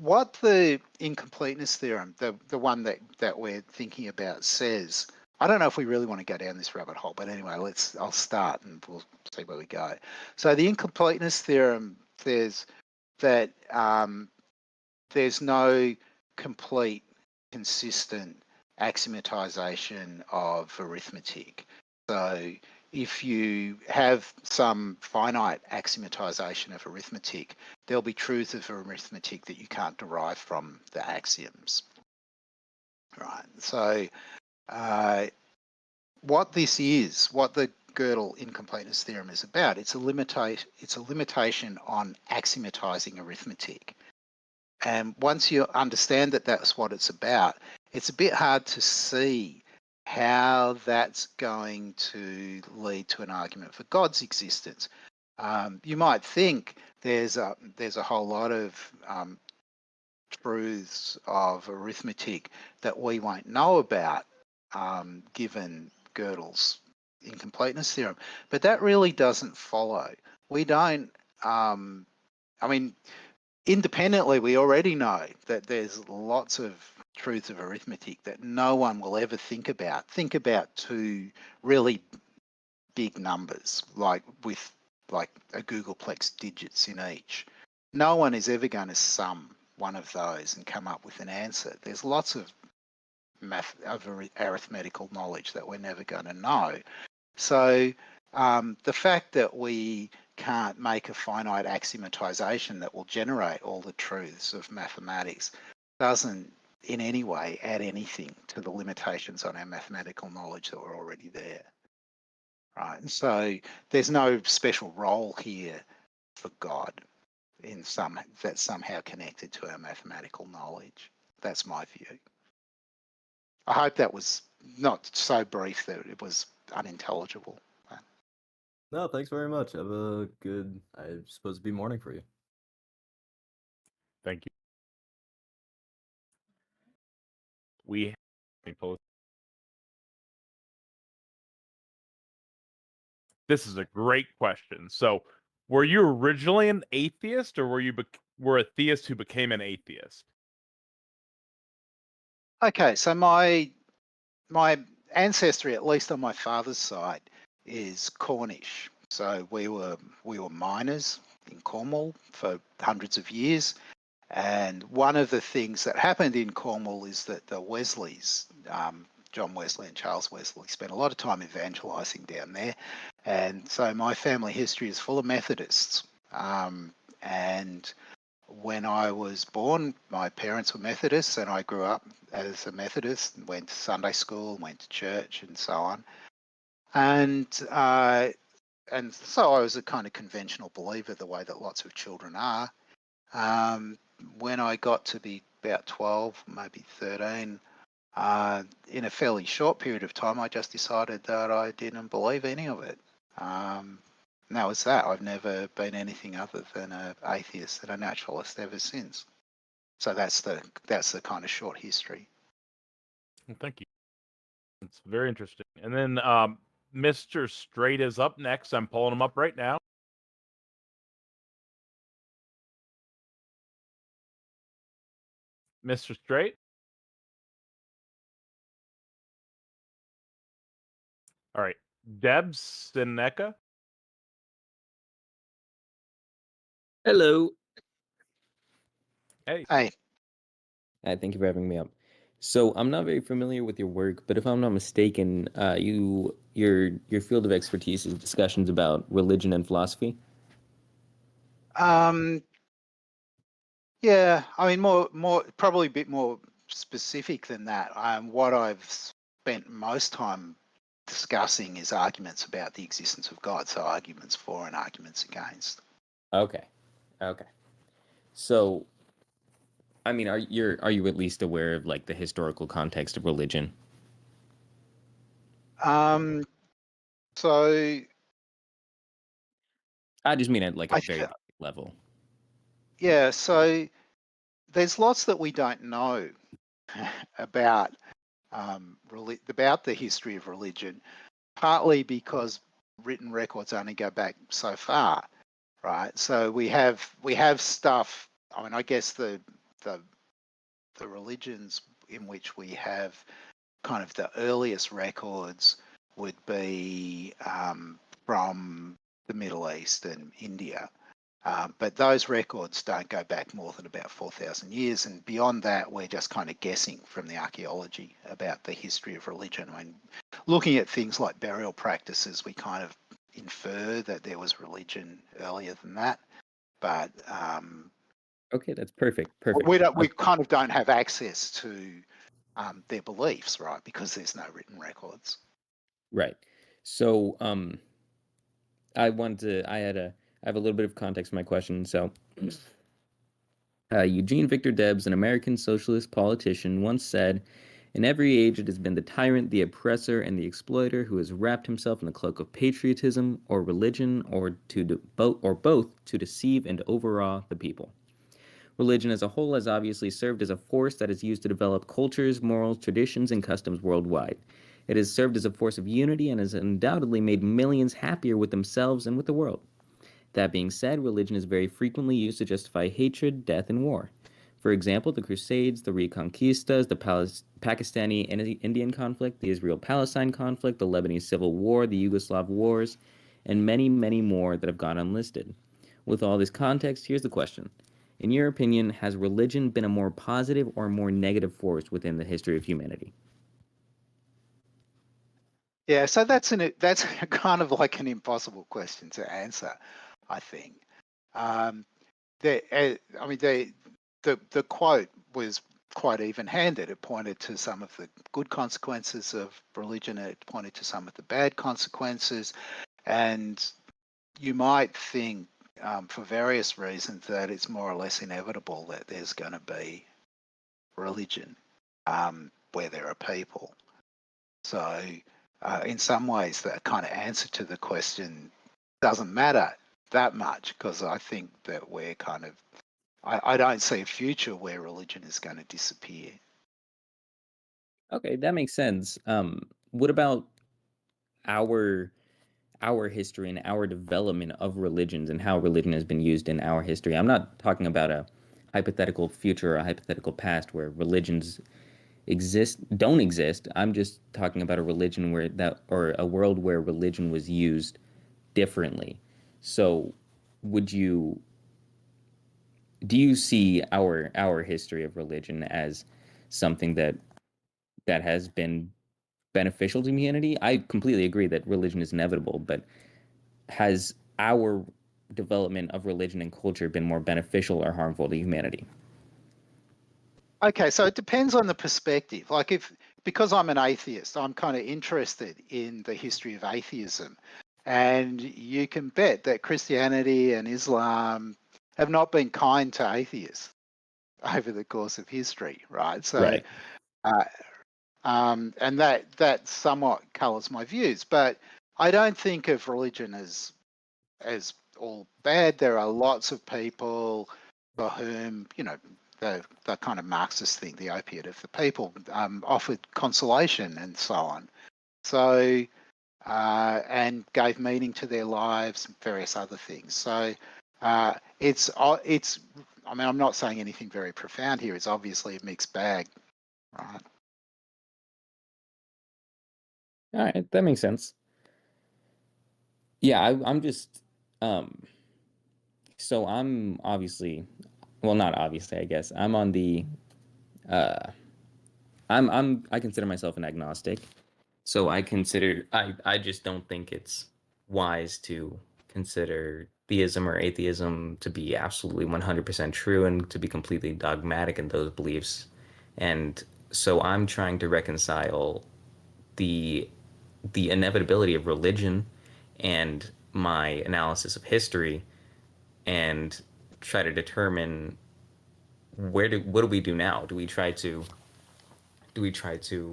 what the incompleteness theorem, the one that we're thinking about, says, I don't know if we really want to go down this rabbit hole, but anyway, I'll start and we'll see where we go. So the incompleteness theorem, there's no complete, consistent axiomatization of arithmetic. So if you have some finite axiomatization of arithmetic, there'll be truths of arithmetic that you can't derive from the axioms. Right. So what this is, what the Gödel incompleteness theorem is about, it's a limitation on axiomatizing arithmetic. And once you understand that that's what it's about, it's a bit hard to see how that's going to lead to an argument for God's existence. You might think there's a whole lot of truths of arithmetic that we won't know about, given Gödel's incompleteness theorem, but that really doesn't follow. We don't. I mean, independently, we already know that there's lots of truths of arithmetic that no one will ever think about. Think about two really big numbers, like with like a googolplex digits in each. No one is ever going to sum one of those and come up with an answer. There's lots of arithmetical knowledge that we're never going to know. So the fact that we can't make a finite axiomatization that will generate all the truths of mathematics doesn't in any way add anything to the limitations on our mathematical knowledge that were already there. Right. And so there's no special role here for God that's somehow connected to our mathematical knowledge. That's my view. I hope that was not so brief that it was unintelligible. No, thanks very much. Have a good, I suppose, be morning for you. Thank you. We post. This is a great question. So, were you originally an atheist, or were a theist who became an atheist? Okay, so my ancestry, at least on my father's side, is Cornish. So we were miners in Cornwall for hundreds of years. And one of the things that happened in Cornwall is that the Wesleys, John Wesley and Charles Wesley, spent a lot of time evangelizing down there. And so my family history is full of Methodists. And when I was born, my parents were Methodists, and I grew up as a Methodist and went to Sunday school, went to church, and so on. And so I was a kind of conventional believer, the way that lots of children are. When I got to be about 12, maybe 13, in a fairly short period of time, I just decided that I didn't believe any of it. And that was that. I've never been anything other than an atheist and a naturalist ever since. So that's the kind of short history. Well, thank you. It's very interesting. And then Mr. Straight is up next. I'm pulling him up right now. Mr. Straight? All right. Deb Seneca? Hello. Hey. Hey. Hi, thank you for having me up. So I'm not very familiar with your work, but if I'm not mistaken, your field of expertise is discussions about religion and philosophy. Yeah, I mean, more probably a bit more specific than that. What I've spent most time discussing is arguments about the existence of God, so arguments for and arguments against. Okay. So, I mean, are you at least aware of like the historical context of religion? So I just mean at like a very basic level. Yeah, so there's lots that we don't know about the history of religion, partly because written records only go back so far, right? So we have stuff. I mean, I guess the religions in which we have kind of the earliest records would be from the Middle East and India. But those records don't go back more than about 4,000 years. And beyond that, we're just kind of guessing from the archaeology about the history of religion. I mean, looking at things like burial practices, we kind of infer that there was religion earlier than that. But Okay, that's perfect. Perfect. we kind of don't have access to their beliefs, right? Because there's no written records. Right. So, I have a little bit of context for my question. So, Eugene Victor Debs, an American socialist politician, once said, "In every age, it has been the tyrant, the oppressor, and the exploiter who has wrapped himself in the cloak of patriotism or religion, or both, to deceive and overawe the people. Religion as a whole has obviously served as a force that is used to develop cultures, morals, traditions, and customs worldwide. It has served as a force of unity and has undoubtedly made millions happier with themselves and with the world. That being said, religion is very frequently used to justify hatred, death, and war. For example, the Crusades, the Reconquistas, the Pakistani Indian conflict, the Israel-Palestine conflict, the Lebanese Civil War, the Yugoslav wars, and many, many more that have gone unlisted. With all this context, here's the question. In your opinion, has religion been a more positive or more negative force within the history of humanity? Yeah, so that's kind of like an impossible question to answer, I think. I mean, the quote was quite even-handed. It pointed to some of the good consequences of religion. It pointed to some of the bad consequences, and you might think, for various reasons, that it's more or less inevitable that there's going to be religion where there are people. So, in some ways, the kind of answer to the question doesn't matter that much, because I think that we're kind of, I don't see a future where religion is going to disappear. Okay, that makes sense. What about our history and our development of religions and how religion has been used in our history? I'm not talking about a hypothetical future or a hypothetical past where religions don't exist. I'm just talking about a religion or a world where religion was used differently. So, do you see our history of religion as something that has been beneficial to humanity? I completely agree that religion is inevitable, but has our development of religion and culture been more beneficial or harmful to humanity? Okay, so it depends on the perspective. Like, because I'm an atheist, I'm kind of interested in the history of atheism. And you can bet that Christianity and Islam have not been kind to atheists over the course of history, right? So, Right. And that somewhat colours my views. But I don't think of religion as all bad. There are lots of people for whom, the kind of Marxist thing, the opiate of the people, offered consolation and so on. So, and gave meaning to their lives and various other things. So, it's. I mean, I'm not saying anything very profound here. It's obviously a mixed bag, right? All right, that makes sense. Yeah, I'm just so I'm obviously, well, not obviously, I guess. I'm on the I consider myself an agnostic. So I just don't think it's wise to consider theism or atheism to be absolutely 100% true and to be completely dogmatic in those beliefs. And so I'm trying to reconcile the inevitability of religion and my analysis of history and try to determine what do we do now? Do we try to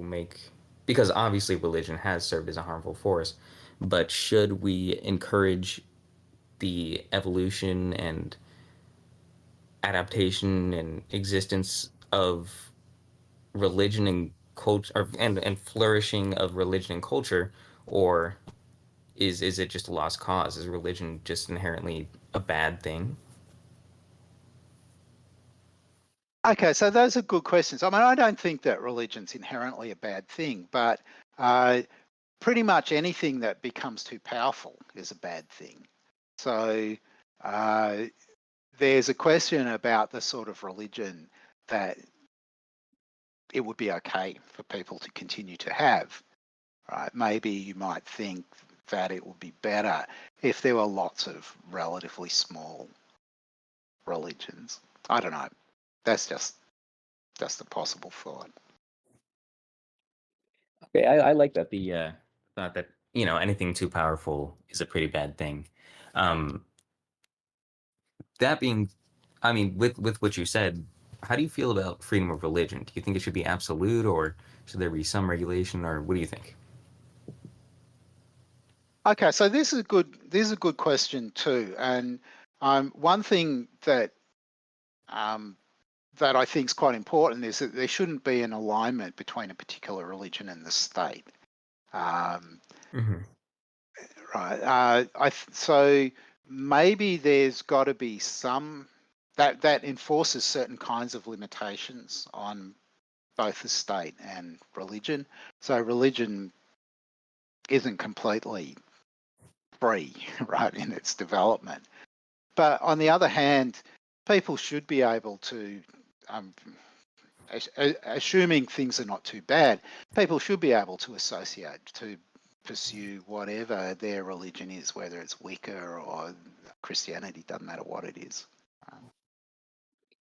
make, because obviously religion has served as a harmful force, but should we encourage the evolution and adaptation and existence of religion and culture, and flourishing of religion and culture, or is it just a lost cause? Is religion just inherently a bad thing? Okay, so those are good questions. I mean, I don't think that religion's inherently a bad thing, but pretty much anything that becomes too powerful is a bad thing. So there's a question about the sort of religion that it would be okay for people to continue to have, right? Maybe you might think that it would be better if there were lots of relatively small religions. I don't know. That's just a possible thought. Okay, I like that. The thought that, you know, anything too powerful is a pretty bad thing. That being, I mean, with what you said, how do you feel about freedom of religion? Do you think it should be absolute, or should there be some regulation, or what do you think? Okay, so this is a good question too, and one thing that that I think is quite important is that there shouldn't be an alignment between a particular religion and the state. Mm-hmm. Right. So maybe there's got to be some that enforces certain kinds of limitations on both the state and religion. So religion isn't completely free, right, in its development. But on the other hand, people should be able to, assuming things are not too bad, people should be able to associate, to pursue whatever their religion is, whether it's Wicca or Christianity, doesn't matter what it is.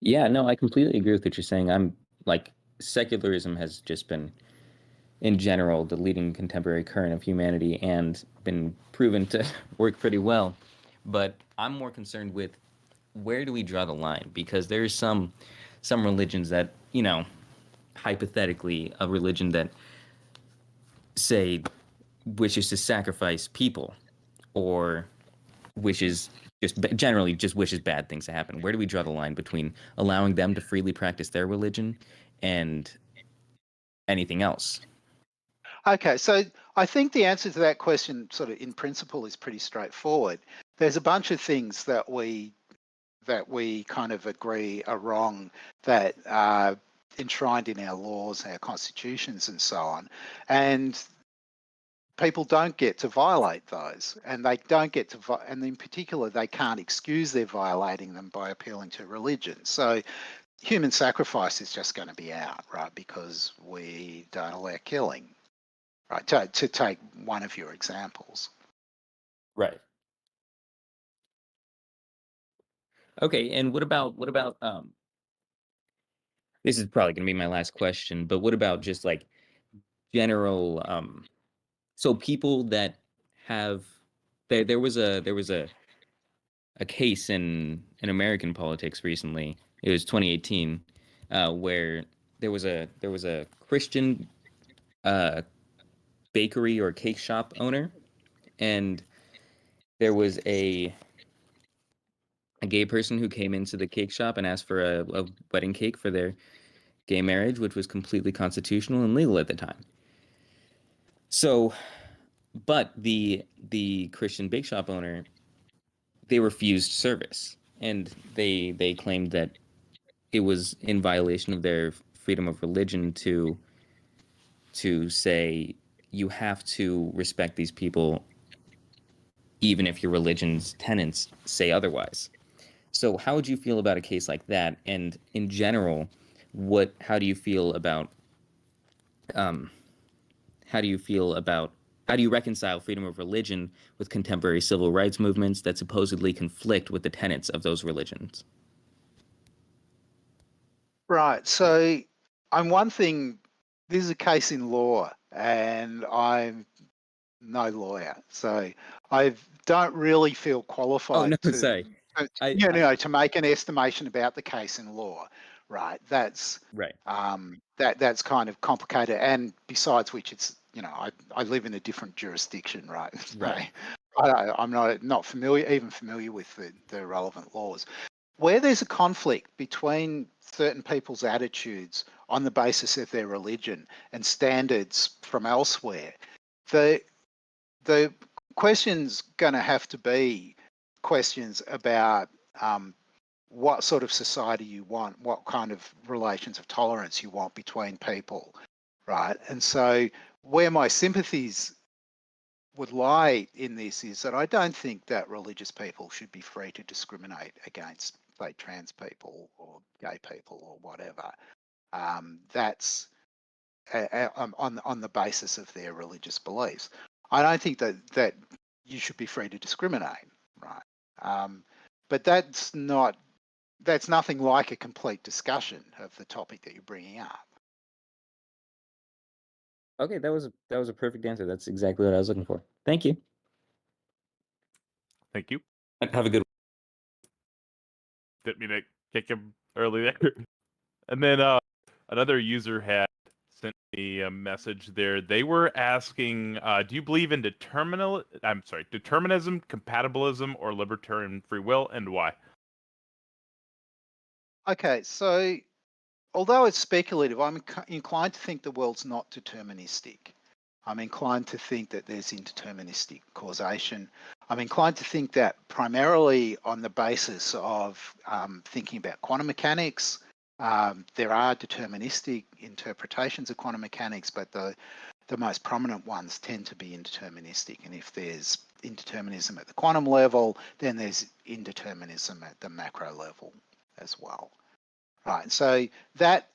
Yeah, no, I completely agree with what you're saying. I'm like, secularism has just been, in general, the leading contemporary current of humanity and been proven to work pretty well. But I'm more concerned with, where do we draw the line? Because there's some religions that, you know, hypothetically, a religion that, say, wishes to sacrifice people, or wishes generally just wishes bad things to happen. Where do we draw the line between allowing them to freely practice their religion and anything else? Okay, so I think the answer to that question, sort of in principle, is pretty straightforward. There's a bunch of things that we kind of agree are wrong, that are enshrined in our laws, our constitutions, and so on, and people don't get to violate those, and they don't get to, and in particular, they can't excuse their violating them by appealing to religion. So human sacrifice is just going to be out, right? Because we don't allow killing, right? To take one of your examples. Right. Okay, and what about this is probably going to be my last question, but what about just like general so people that have there was a case in American politics recently. It was 2018, where there was a Christian bakery or cake shop owner, and there was a gay person who came into the cake shop and asked for a wedding cake for their gay marriage, which was completely constitutional and legal at the time. So, but the Christian bake shop owner, they refused service, and they claimed that it was in violation of their freedom of religion to say, you have to respect these people even if your religion's tenets say otherwise. So how would you feel about a case like that? And in general, how do you feel about how do you reconcile freedom of religion with contemporary civil rights movements that supposedly conflict with the tenets of those religions? Right. So I'm one thing, this is a case in law, and I'm no lawyer, so I don't really feel Oh qualified no, to, sorry. to make an estimation about the case in law. Right. That's Right. that's kind of complicated, and besides which, it's, I live in a different jurisdiction, right? Right. I'm not familiar with the relevant laws. Where there's a conflict between certain people's attitudes on the basis of their religion and standards from elsewhere, the question's going to have to be questions about what sort of society you want, what kind of relations of tolerance you want between people, right? And so where my sympathies would lie in this is that I don't think that religious people should be free to discriminate against, say, trans people or gay people or whatever. That's on the basis of their religious beliefs. I don't think that you should be free to discriminate, right? But that's nothing like a complete discussion of the topic that you're bringing up. Okay, that was a perfect answer. That's exactly what I was looking for. Thank you. Thank you. Have a good one. Didn't mean to kick him early there. And then another user had sent me a message there. They were asking, do you believe in determinism, compatibilism, or libertarian free will, and why? Okay, so although it's speculative, I'm inclined to think the world's not deterministic. I'm inclined to think that there's indeterministic causation. I'm inclined to think that primarily on the basis of thinking about quantum mechanics. There are deterministic interpretations of quantum mechanics, but the most prominent ones tend to be indeterministic. And if there's indeterminism at the quantum level, then there's indeterminism at the macro level as well. Right. So that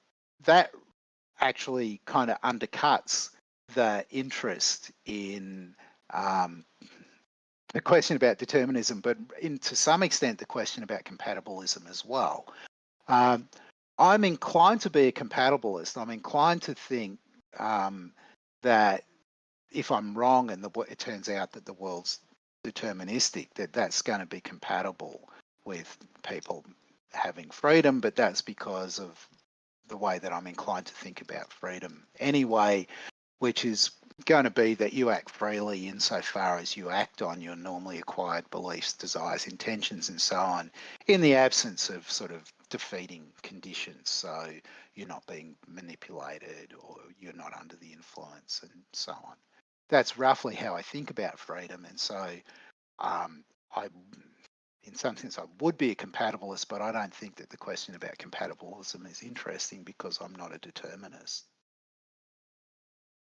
actually kind of undercuts the interest in the question about determinism, but to some extent the question about compatibilism as well. I'm inclined to be a compatibilist. I'm inclined to think that if I'm wrong and it turns out that the world's deterministic, that's going to be compatible with people having freedom, but that's because of the way that I'm inclined to think about freedom anyway, which is going to be that you act freely insofar as you act on your normally acquired beliefs, desires, intentions, and so on, in the absence of sort of defeating conditions. So you're not being manipulated or you're not under the influence and so on. That's roughly how I think about freedom. And so in some sense, I would be a compatibilist, but I don't think that the question about compatibilism is interesting because I'm not a determinist.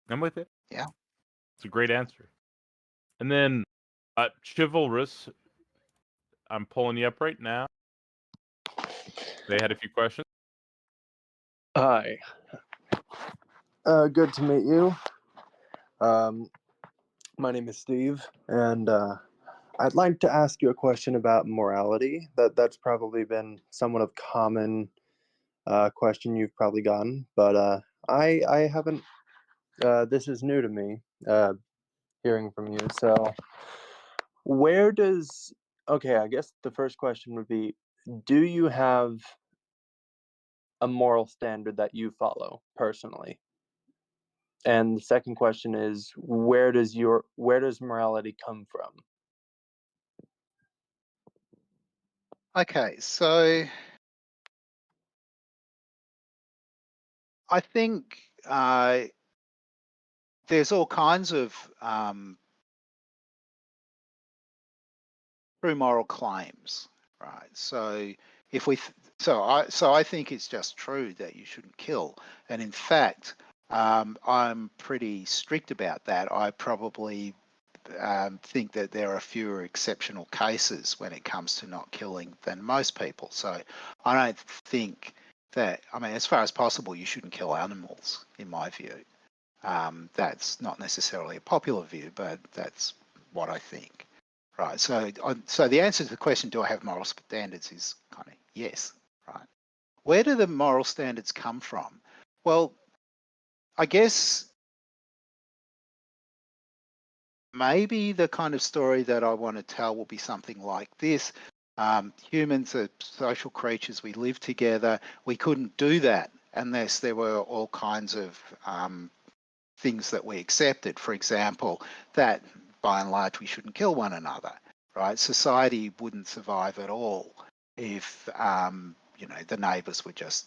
I'm with it. Yeah. It's a great answer. And then Chivalrous, I'm pulling you up right now. They had a few questions. Hi. Good to meet you. My name is Steve, and I'd like to ask you a question about morality. That's probably been somewhat of a common question you've probably gotten, but I haven't. This is new to me, hearing from you. So, where does? Okay, I guess the first question would be: do you have a moral standard that you follow personally? And the second question is, where does morality come from? Okay, so I think there's all kinds of true moral claims, right? So if we, so I think it's just true that you shouldn't kill, and in fact, I'm pretty strict about that. I probably think that there are fewer exceptional cases when it comes to not killing than most people. So I don't think that, I mean, as far as possible, you shouldn't kill animals, in my view. That's not necessarily a popular view, but that's what I think. Right. So the answer to the question, do I have moral standards, is kind of yes. Right. Where do the moral standards come from? Well, I guess maybe the kind of story that I want to tell will be something like this. Humans are social creatures. We live together. We couldn't do that unless there were all kinds of things that we accepted. For example, that by and large we shouldn't kill one another. Right? Society wouldn't survive at all if the neighbours were just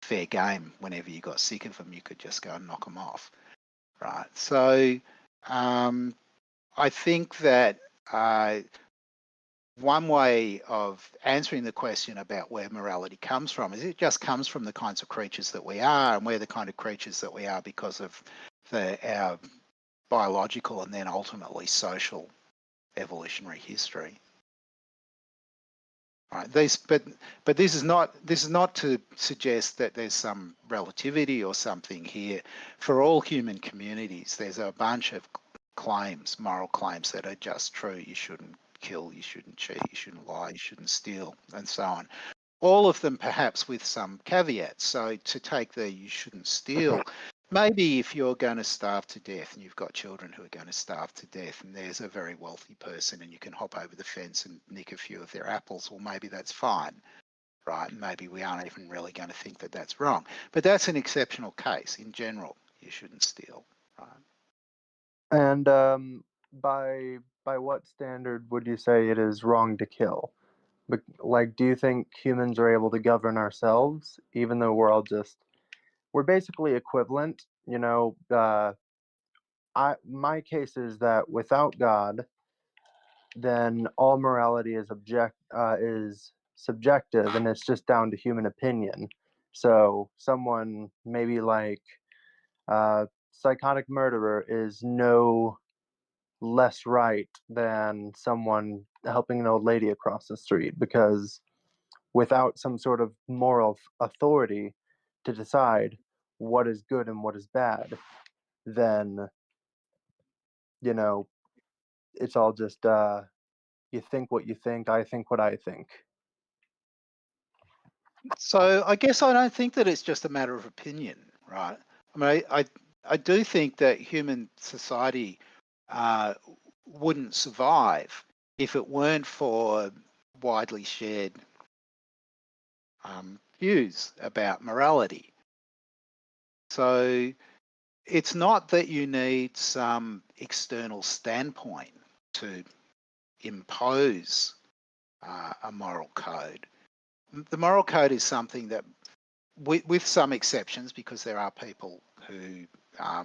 fair game. Whenever you got sick of them, you could just go and knock them off. Right? So I think that one way of answering the question about where morality comes from is it just comes from the kinds of creatures that we are, and we're the kind of creatures that we are because of our biological and then ultimately social evolutionary history. Right. But this is not to suggest that there's some relativity or something here. For all human communities, there's a bunch of claims, moral claims, that are just true. You shouldn't kill, you shouldn't cheat, you shouldn't lie, you shouldn't steal, and so on. All of them perhaps with some caveats. So to take the you shouldn't steal, maybe if you're going to starve to death and you've got children who are going to starve to death and there's a very wealthy person and you can hop over the fence and nick a few of their apples, well, maybe that's fine, right? And maybe we aren't even really going to think that that's wrong. But that's an exceptional case. In general, you shouldn't steal, right? And by what standard would you say it is wrong to kill? Like, do you think humans are able to govern ourselves, even though we're basically equivalent? You know, my case is that without God, then all morality is subjective, and it's just down to human opinion. So someone maybe like psychotic murderer is no less right than someone helping an old lady across the street, because without some sort of moral authority to decide what is good and what is bad, then, you know, it's all just you think what you think, I think what I think. So I guess I don't think that it's just a matter of opinion, right? I mean, I do think that human society wouldn't survive if it weren't for widely shared views about morality. So it's not that you need some external standpoint to impose a moral code. The moral code is something that, with some exceptions, because there are people who, I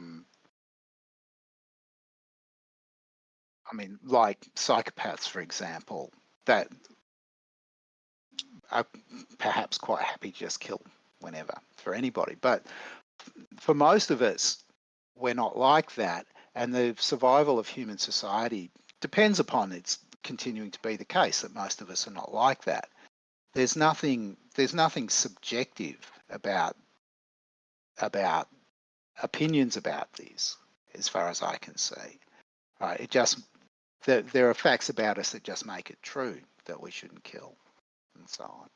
mean, like psychopaths, for example, that are perhaps quite happy to just kill whenever for anybody. But for most of us, we're not like that. And the survival of human society depends upon its continuing to be the case that most of us are not like that. There's nothing subjective about opinions about this, as far as I can see. Right? It just there are facts about us that just make it true that we shouldn't kill, and so on.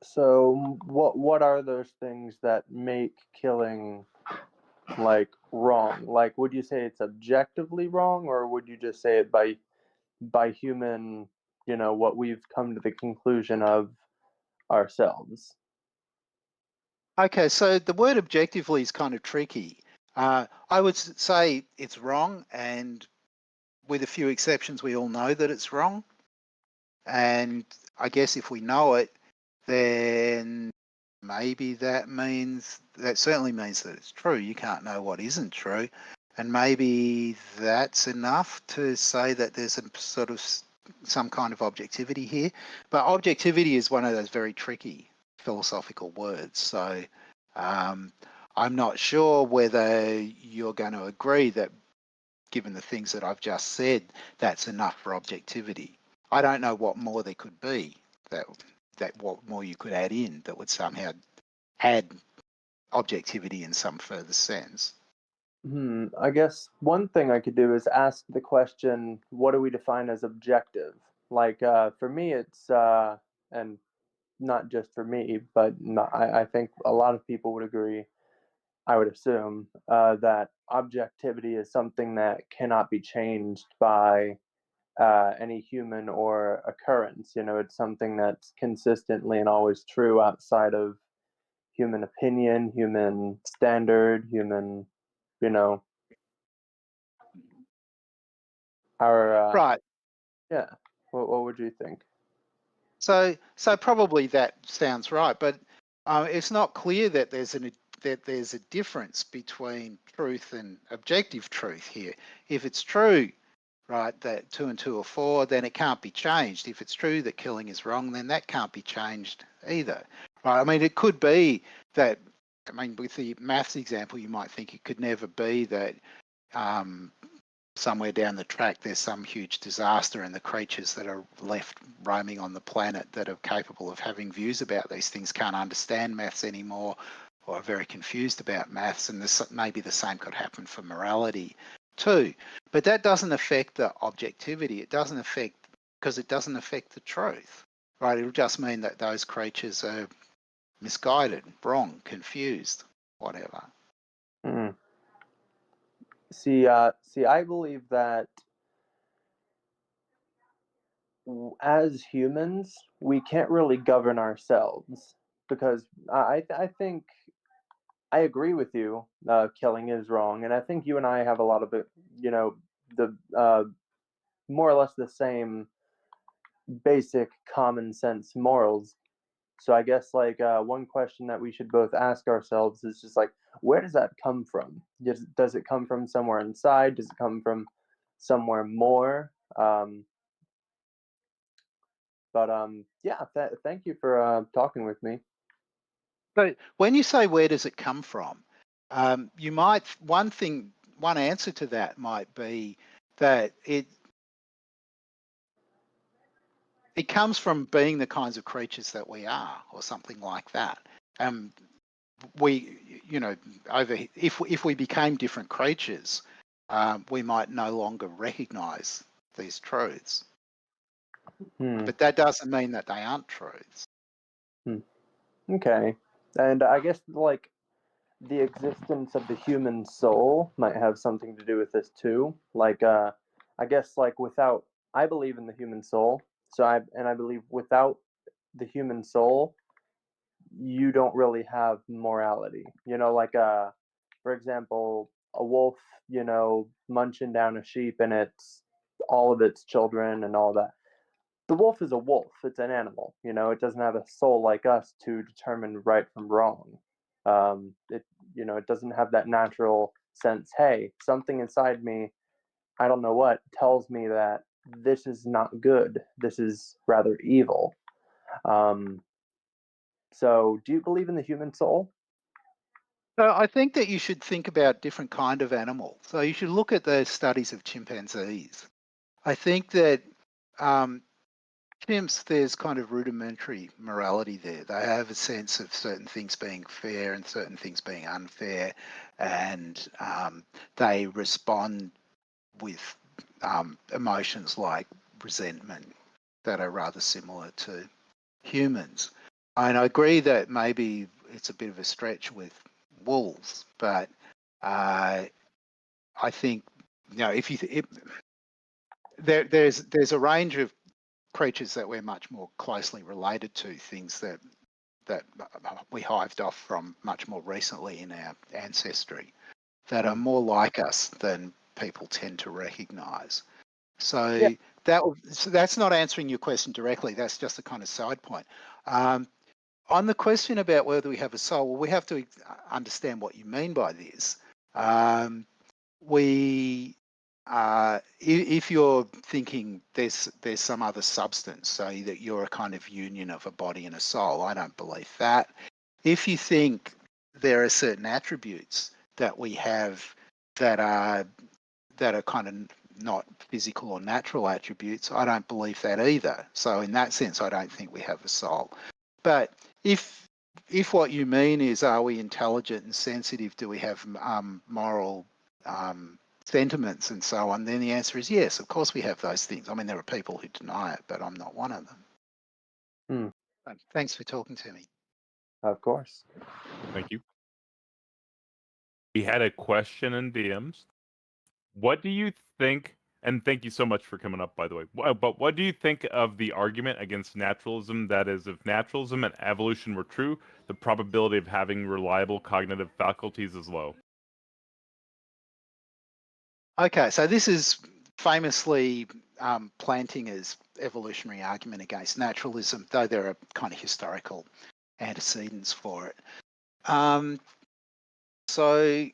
So what are those things that make killing like wrong? Like, would you say it's objectively wrong, or would you just say it by human, what we've come to the conclusion of ourselves? Okay, so the word objectively is kind of tricky. I would say it's wrong, and with a few exceptions, we all know that it's wrong. And I guess if we know it, then maybe that certainly means that it's true. You can't know what isn't true. And maybe that's enough to say that there's a sort of some kind of objectivity here. But objectivity is one of those very tricky philosophical words. So I'm not sure whether you're going to agree that, given the things that I've just said, that's enough for objectivity. I don't know what more there could be, that what more you could add in that would somehow add objectivity in some further sense. I guess one thing I could do is ask the question, what do we define as objective? Like, for me, it's, and not just for me, but I think a lot of people would agree, I would assume, that objectivity is something that cannot be changed by any human or occurrence. It's something that's consistently and always true outside of human opinion, human standard, human, our Right. yeah. What would you think? So probably that sounds right, but it's not clear that there's a difference between truth and objective truth here. If it's true right, that 2 and 2 are 4, then it can't be changed. If it's true that killing is wrong, then that can't be changed either. Right? I mean, it could be that, I mean, with the maths example, you might think it could never be that somewhere down the track there's some huge disaster and the creatures that are left roaming on the planet that are capable of having views about these things can't understand maths anymore or are very confused about maths, and this, maybe the same could happen for morality too. But that doesn't affect the objectivity. It doesn't affect, because it doesn't affect the truth, right? It'll just mean that those creatures are misguided, wrong, confused, whatever. Hmm. See, I believe that as humans, we can't really govern ourselves because I think I agree with you. Killing is wrong, and I think you and I have a lot of it. You know, the more or less the same basic common sense morals. So I guess like one question that we should both ask ourselves is just like, where does that come from? Does it come from somewhere inside? Does it come from somewhere more? Yeah, thank you for talking with me. But when you say where does it come from, you might, one answer to that might be that it comes from being the kinds of creatures that we are, or something like that. We, you know, if we became different creatures, we might no longer recognize these truths. But that doesn't mean that they aren't truths. Okay, and I guess like the existence of the human soul might have something to do with this too. Like, I guess like I believe in the human soul. So I believe without the human soul, you don't really have morality. You know, like for example, a wolf, you know, munching down a sheep and it's all of its children and all that. The wolf is a wolf. It's an animal. You know, it doesn't have a soul like us to determine right from wrong. It doesn't have that natural sense. Hey, something inside me, I don't know what, tells me that this is not good. This is rather evil. So, do you believe in the human soul? So I think that you should think about different kind of animals. So you should look at the studies of chimpanzees. I think that chimps, there's kind of rudimentary morality there. They have a sense of certain things being fair and certain things being unfair, and they respond with emotions like resentment that are rather similar to humans. And I agree that maybe it's a bit of a stretch with wolves, but I think, you know, there's a range of creatures that we're much more closely related to, things that we hived off from much more recently in our ancestry, that are more like us than people tend to recognize. So Yeah. that's not answering your question directly. That's just a kind of side point. On the question about whether we have a soul, well, we have to understand what you mean by this. If you're thinking there's some other substance, so that you're a kind of union of a body and a soul, I don't believe that. If you think there are certain attributes that we have that are kind of not physical or natural attributes, I don't believe that either. So in that sense, I don't think we have a soul. But if what you mean is, are we intelligent and sensitive? Do we have moral sentiments and so on? Then the answer is yes. Of course we have those things. I mean, there are people who deny it, but I'm not one of them. But thanks for talking to me. Of course. Thank you. We had a question in DMs. What do you think? And thank you so much for coming up, by the way. But what do you think of the argument against naturalism? That is, if naturalism and evolution were true, the probability of having reliable cognitive faculties is low. Okay, so this is famously Plantinga's evolutionary argument against naturalism, though there are kind of historical antecedents for it. So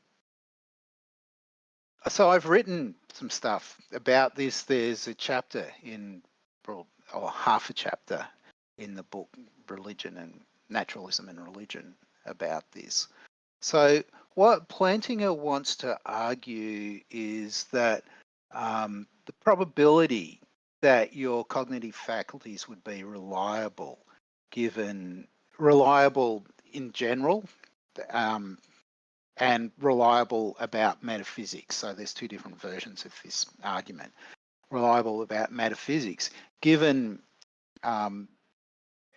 So I've written some stuff about this. There's a chapter in, or half a chapter in the book Religion and Naturalism and Religion about this. So what Plantinga wants to argue is that the probability that your cognitive faculties would be reliable, given reliable in general, and reliable about metaphysics. So there's two different versions of this argument. Reliable about metaphysics, given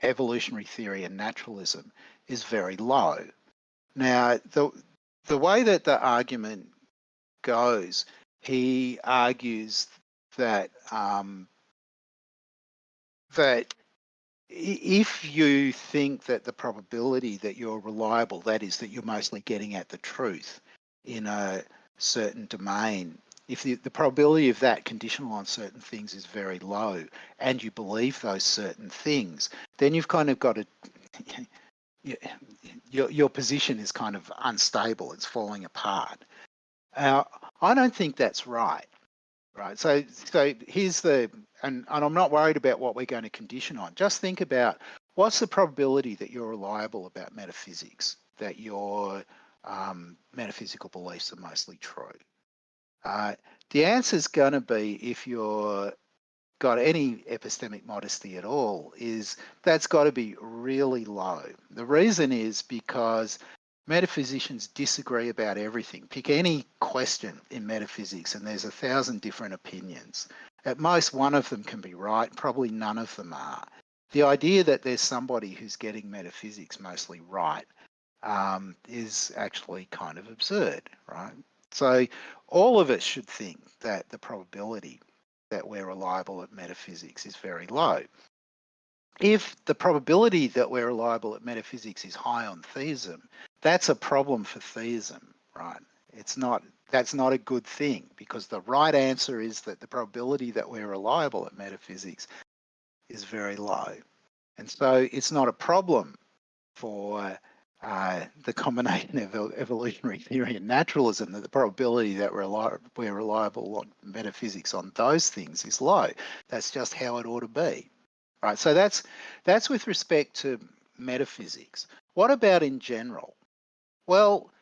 evolutionary theory and naturalism, is very low. Now, the way that the argument goes, he argues that that if you think that the probability that you're reliable, that is, that you're mostly getting at the truth in a certain domain, if the probability of that conditional on certain things is very low and you believe those certain things, then you've kind of got to, your position is kind of unstable, it's falling apart. I don't think that's right. Right, so here's and I'm not worried about what we're going to condition on. Just think about what's the probability that you're reliable about metaphysics, that your metaphysical beliefs are mostly true. The answer is going to be, if you're got any epistemic modesty at all, is that's got to be really low. The reason is because metaphysicians disagree about everything. Pick any question in metaphysics and there's 1,000 different opinions. At most, one of them can be right, probably none of them are. The idea that there's somebody who's getting metaphysics mostly right is actually kind of absurd, right? So all of us should think that the probability that we're reliable at metaphysics is very low. If the probability that we're reliable at metaphysics is high on theism, that's a problem for theism, right? That's not a good thing, because the right answer is that the probability that we're reliable at metaphysics is very low. And so it's not a problem for the combination of evolutionary theory and naturalism, that the probability that we're reliable on metaphysics on those things is low. That's just how it ought to be. Right, so that's with respect to metaphysics. What about in general? Well,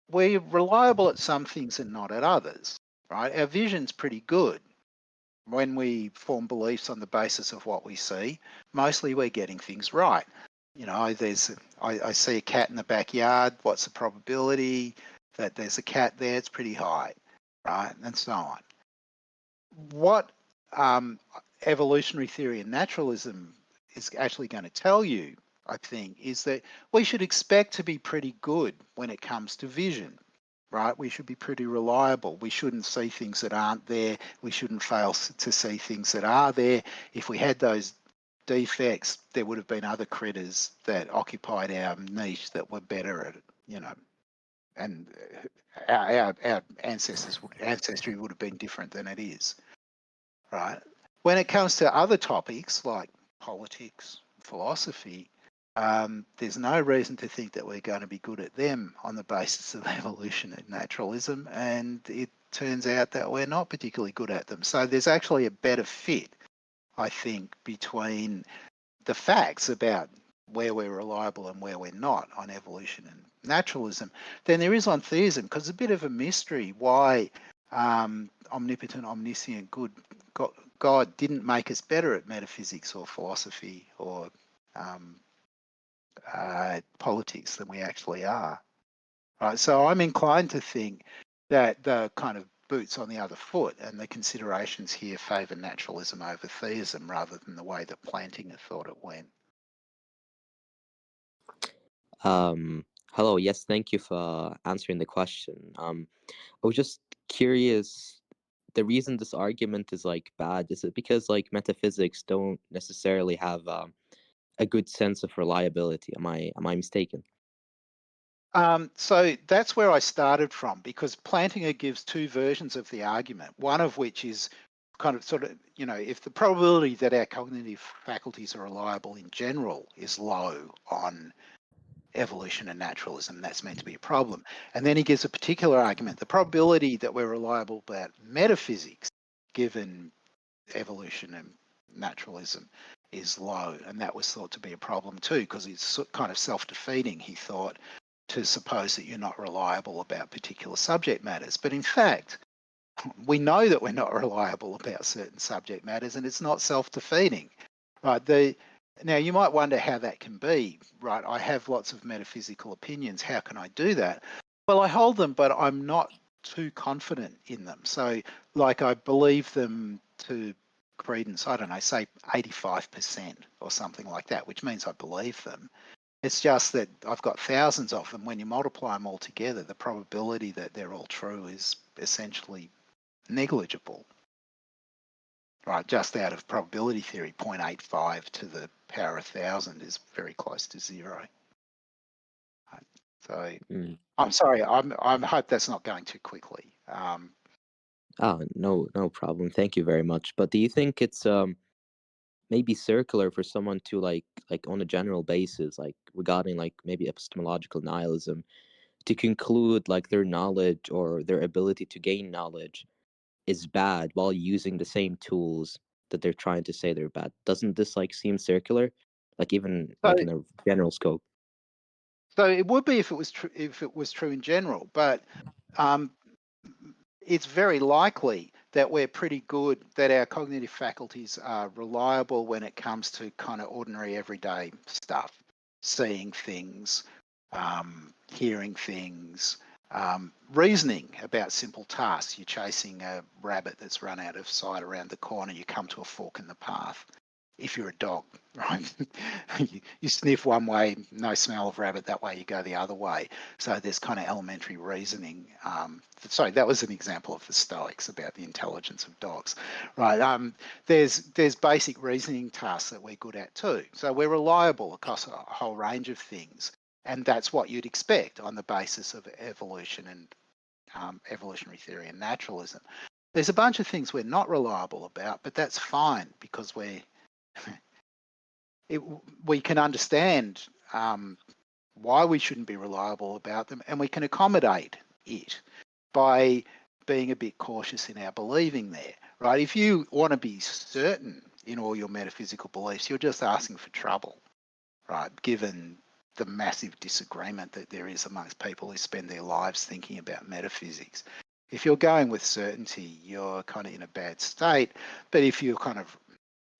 we're reliable at some things and not at others, right? Our vision's pretty good. When we form beliefs on the basis of what we see, mostly we're getting things right. You know, I see a cat in the backyard. What's the probability that there's a cat there? It's pretty high, right? And so on. What evolutionary theory and naturalism is actually going to tell you, I think, is that we should expect to be pretty good when it comes to vision, right? We should be pretty reliable. We shouldn't see things that aren't there. We shouldn't fail to see things that are there. If we had those defects, there would have been other critters that occupied our niche that were better at it, you know, and our ancestry would have been different than it is, right? When it comes to other topics like politics, philosophy, there's no reason to think that we're going to be good at them on the basis of evolution and naturalism, and it turns out that we're not particularly good at them. So there's actually a better fit, I think, between the facts about where we're reliable and where we're not on evolution and naturalism than there is on theism, because it's a bit of a mystery why omnipotent, omniscient, good God didn't make us better at metaphysics or philosophy or politics than we actually are. Right, so I'm inclined to think that the kind of boots on the other foot and the considerations here favour naturalism over theism rather than the way that Plantinga thought it went. Hello, yes, thank you for answering the question. I was just curious, the reason this argument is like bad, is it because like metaphysics don't necessarily have a good sense of reliability? Am I mistaken? So that's where I started from, because Plantinga gives two versions of the argument, one of which is kind of sort of, you know, if the probability that our cognitive faculties are reliable in general is low on evolution and naturalism. That's meant to be a problem. And then he gives a particular argument. The probability that we're reliable about metaphysics, given evolution and naturalism, is low. And that was thought to be a problem too, because it's kind of self-defeating, he thought, to suppose that you're not reliable about particular subject matters. But in fact, we know that we're not reliable about certain subject matters, and it's not self-defeating, right? Now, you might wonder how that can be, right? I have lots of metaphysical opinions. How can I do that? Well, I hold them, but I'm not too confident in them. So, like, I believe them to credence, I don't know, say 85% or something like that, which means I believe them. It's just that I've got thousands of them. When you multiply them all together, the probability that they're all true is essentially negligible. Right, just out of probability theory, 0.85 to the power 1,000 is very close to zero. Right, so I'm sorry, I hope that's not going too quickly. No problem. Thank you very much. But do you think it's maybe circular for someone to like on a general basis, like regarding like maybe epistemological nihilism, to conclude like their knowledge or their ability to gain knowledge is bad while using the same tools that they're trying to say they're bad? Doesn't this like seem circular, like even like in a general scope? So it would be if it was true in general, but it's very likely that we're pretty good, that our cognitive faculties are reliable when it comes to kind of ordinary everyday stuff, seeing things, hearing things, reasoning about simple tasks. You're chasing a rabbit that's run out of sight around the corner, you come to a fork in the path. If you're a dog, right, you sniff one way, no smell of rabbit, that way you go the other way. So there's kind of elementary reasoning. Sorry, that was an example of the Stoics about the intelligence of dogs, right? There's basic reasoning tasks that we're good at too. So we're reliable across a whole range of things, and that's what you'd expect on the basis of evolution and evolutionary theory and naturalism. There's a bunch of things we're not reliable about, but that's fine because we can understand why we shouldn't be reliable about them, and we can accommodate it by being a bit cautious in our believing there, right? If you want to be certain in all your metaphysical beliefs, you're just asking for trouble, right? Given the massive disagreement that there is amongst people who spend their lives thinking about metaphysics. If you're going with certainty, you're kind of in a bad state. But if you're kind of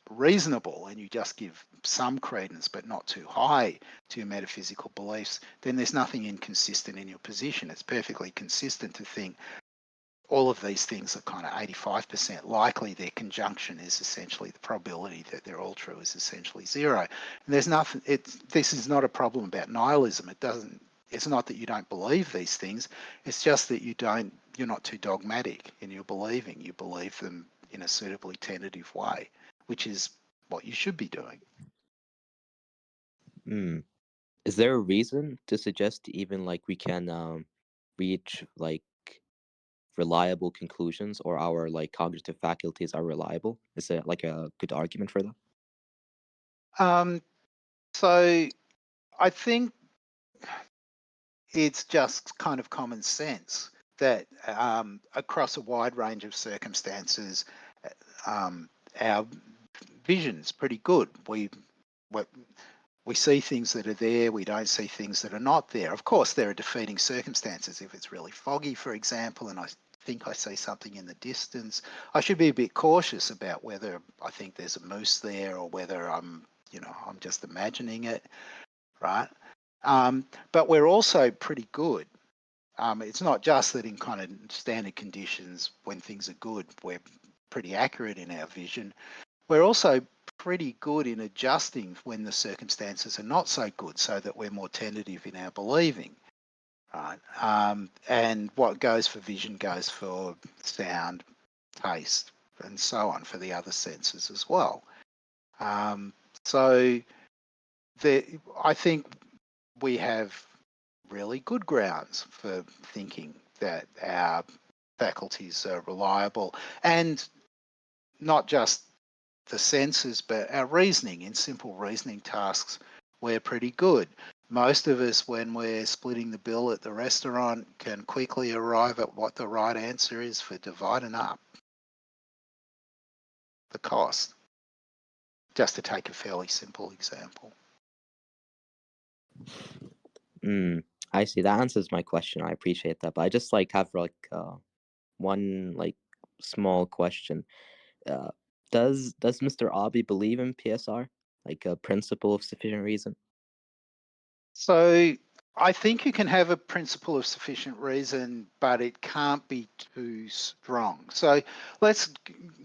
reasonable and you just give some credence but not too high to your metaphysical beliefs, then there's nothing inconsistent in your position. It's perfectly consistent to think all of these things are kind of 85% likely. Their conjunction is essentially the probability that they're all true is essentially zero. And there's nothing, this is not a problem about nihilism. It's not that you don't believe these things. It's just that you're not too dogmatic in your believing. You believe them in a suitably tentative way, which is what you should be doing. Is there a reason to suggest even like we can reach like reliable conclusions, or our like cognitive faculties are reliable? Is it like a good argument for that? So I think it's just kind of common sense that across a wide range of circumstances, our vision's pretty good. We see things that are there, we don't see things that are not there. Of course, there are defeating circumstances. If it's really foggy, for example, and I think I see something in the distance, I should be a bit cautious about whether I think there's a moose there or whether I'm just imagining it, right? But we're also pretty good. It's not just that in kind of standard conditions, when things are good, we're pretty accurate in our vision. We're also pretty good in adjusting when the circumstances are not so good, so that we're more tentative in our believing, right? And what goes for vision goes for sound, taste, and so on for the other senses as well. So I think we have really good grounds for thinking that our faculties are reliable, and not just the senses, but our reasoning. In simple reasoning tasks, we're pretty good. most of us, when we're splitting the bill at the restaurant, can quickly arrive at what the right answer is for dividing up the cost, just to take a fairly simple example. I see. That answers my question. I appreciate that. But I just have one small question. Does Mr. Oppy believe in PSR, like a principle of sufficient reason? So I think you can have a principle of sufficient reason, but it can't be too strong. So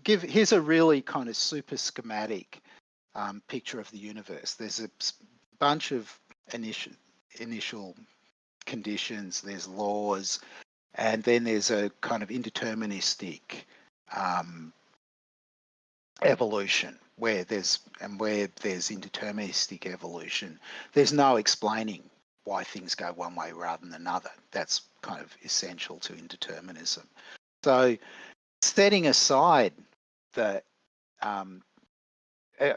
here's a really kind of super schematic picture of the universe. There's a bunch of initial conditions, there's laws, and then there's a kind of indeterministic evolution where there's indeterministic evolution, there's no explaining why things go one way rather than another. That's kind of essential to indeterminism. So setting aside the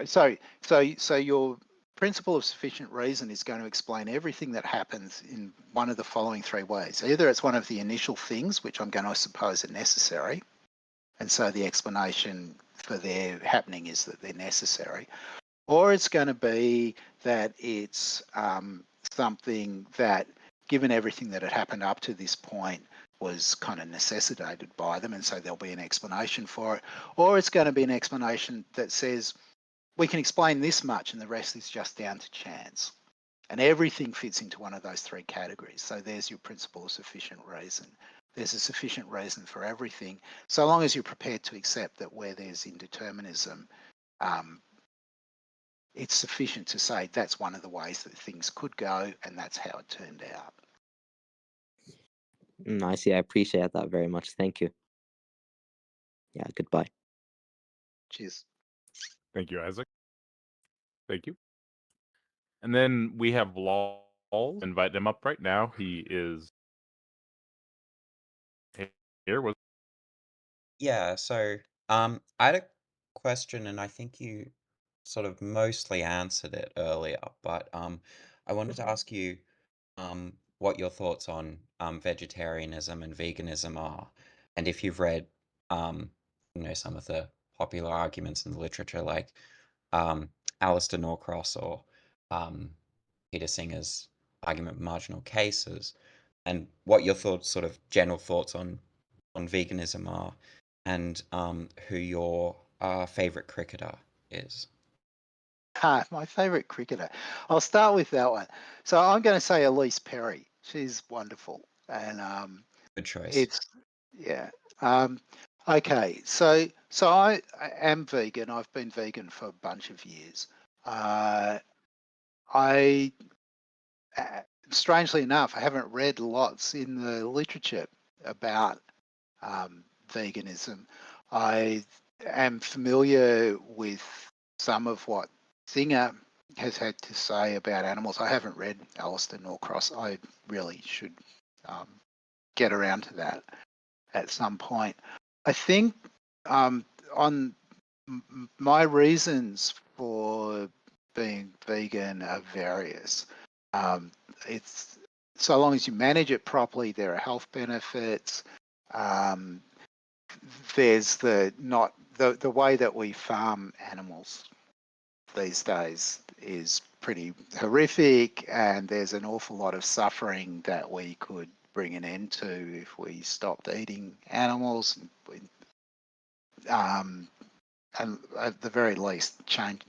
so your principle of sufficient reason is going to explain everything that happens in one of the following three ways. Either it's one of the initial things, which I'm going to suppose are necessary, and so the explanation for their happening is that they're necessary, or it's going to be that it's something that, given everything that had happened up to this point, was kind of necessitated by them, and so there'll be an explanation for it, or it's going to be an explanation that says, we can explain this much and the rest is just down to chance. And everything fits into one of those three categories. So there's your principle of sufficient reason. There's a sufficient reason for everything, so long as you're prepared to accept that where there's indeterminism, it's sufficient to say that's one of the ways that things could go, and that's how it turned out. I see. I appreciate that very much. Thank you. Yeah, goodbye. Cheers. Thank you, Isaac. Thank you. And then we have Lol. Invite him up right now. He is here. Yeah, so I had a question, and I think you sort of mostly answered it earlier, but I wanted to ask you what your thoughts on vegetarianism and veganism are, and if you've read some of the popular arguments in the literature, like Alistair Norcross or Peter Singer's argument of marginal cases, and what your thoughts, sort of general thoughts on veganism are, and who your favorite cricketer is. My favourite cricketer. I'll start with that one. So I'm going to say Elise Perry. She's wonderful, and Good choice. it's okay. So I am vegan. I've been vegan for a bunch of years. Strangely enough, I haven't read lots in the literature about veganism. I am familiar with some of what Singer has had to say about animals. I haven't read Alistair Norcross. I really should get around to that at some point. I think on my reasons for being vegan are various. It's so long as you manage it properly, there are health benefits. There's the way that we farm animals these days is pretty horrific, and there's an awful lot of suffering that we could bring an end to if we stopped eating animals. And at the very least,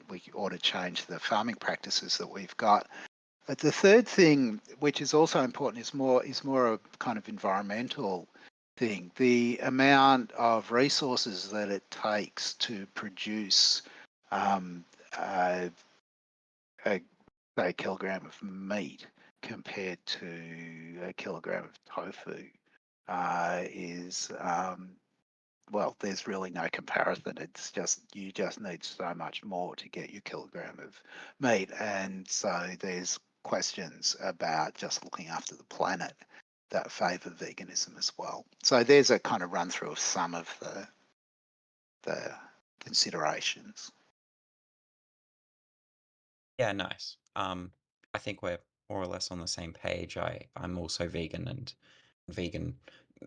we ought to change the farming practices that we've got. But the third thing, which is also important, is more a kind of environmental thing. The amount of resources that it takes to produce a kilogram of meat compared to a kilogram of tofu is well, there's really no comparison. It's just you just need so much more to get your kilogram of meat, and so there's questions about just looking after the planet that favour veganism as well. So there's a kind of run through of some of the considerations. Yeah, nice. I think we're more or less on the same page. I'm also vegan, and vegan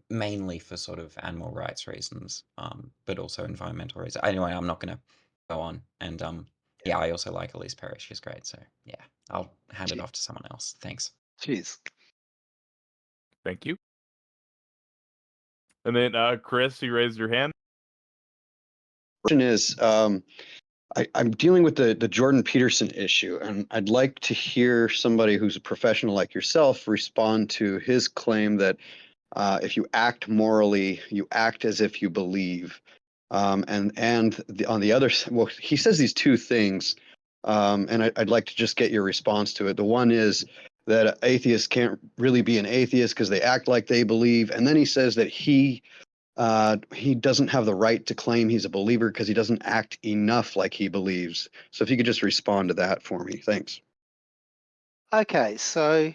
mainly for sort of animal rights reasons, but also environmental reasons. Anyway, I'm not going to go on. And yeah, I also like Elise Perry. She's great. So yeah, I'll hand it off to someone else. Thanks. Cheers. Thank you. And then Chris, you raised your hand. Question is, I'm dealing with the Jordan Peterson issue, and I'd like to hear somebody who's a professional like yourself respond to his claim that if you act morally, you act as if you believe. On the other, well, he says these two things, and I'd like to just get your response to it. The one is that atheists can't really be an atheist because they act like they believe, and then he says that he doesn't have the right to claim he's a believer because he doesn't act enough like he believes. So if you could just respond to that for me, thanks. Okay, so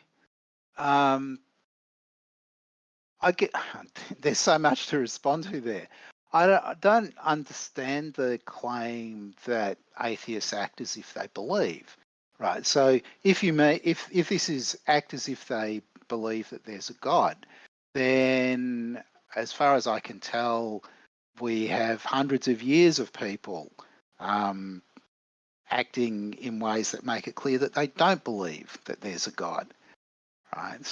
there's so much to respond to there. I don't understand the claim that atheists act as if they believe, right? So if this is act as if they believe that there's a God, then as far as I can tell, we have hundreds of years of people acting in ways that make it clear that they don't believe that there's a God, right?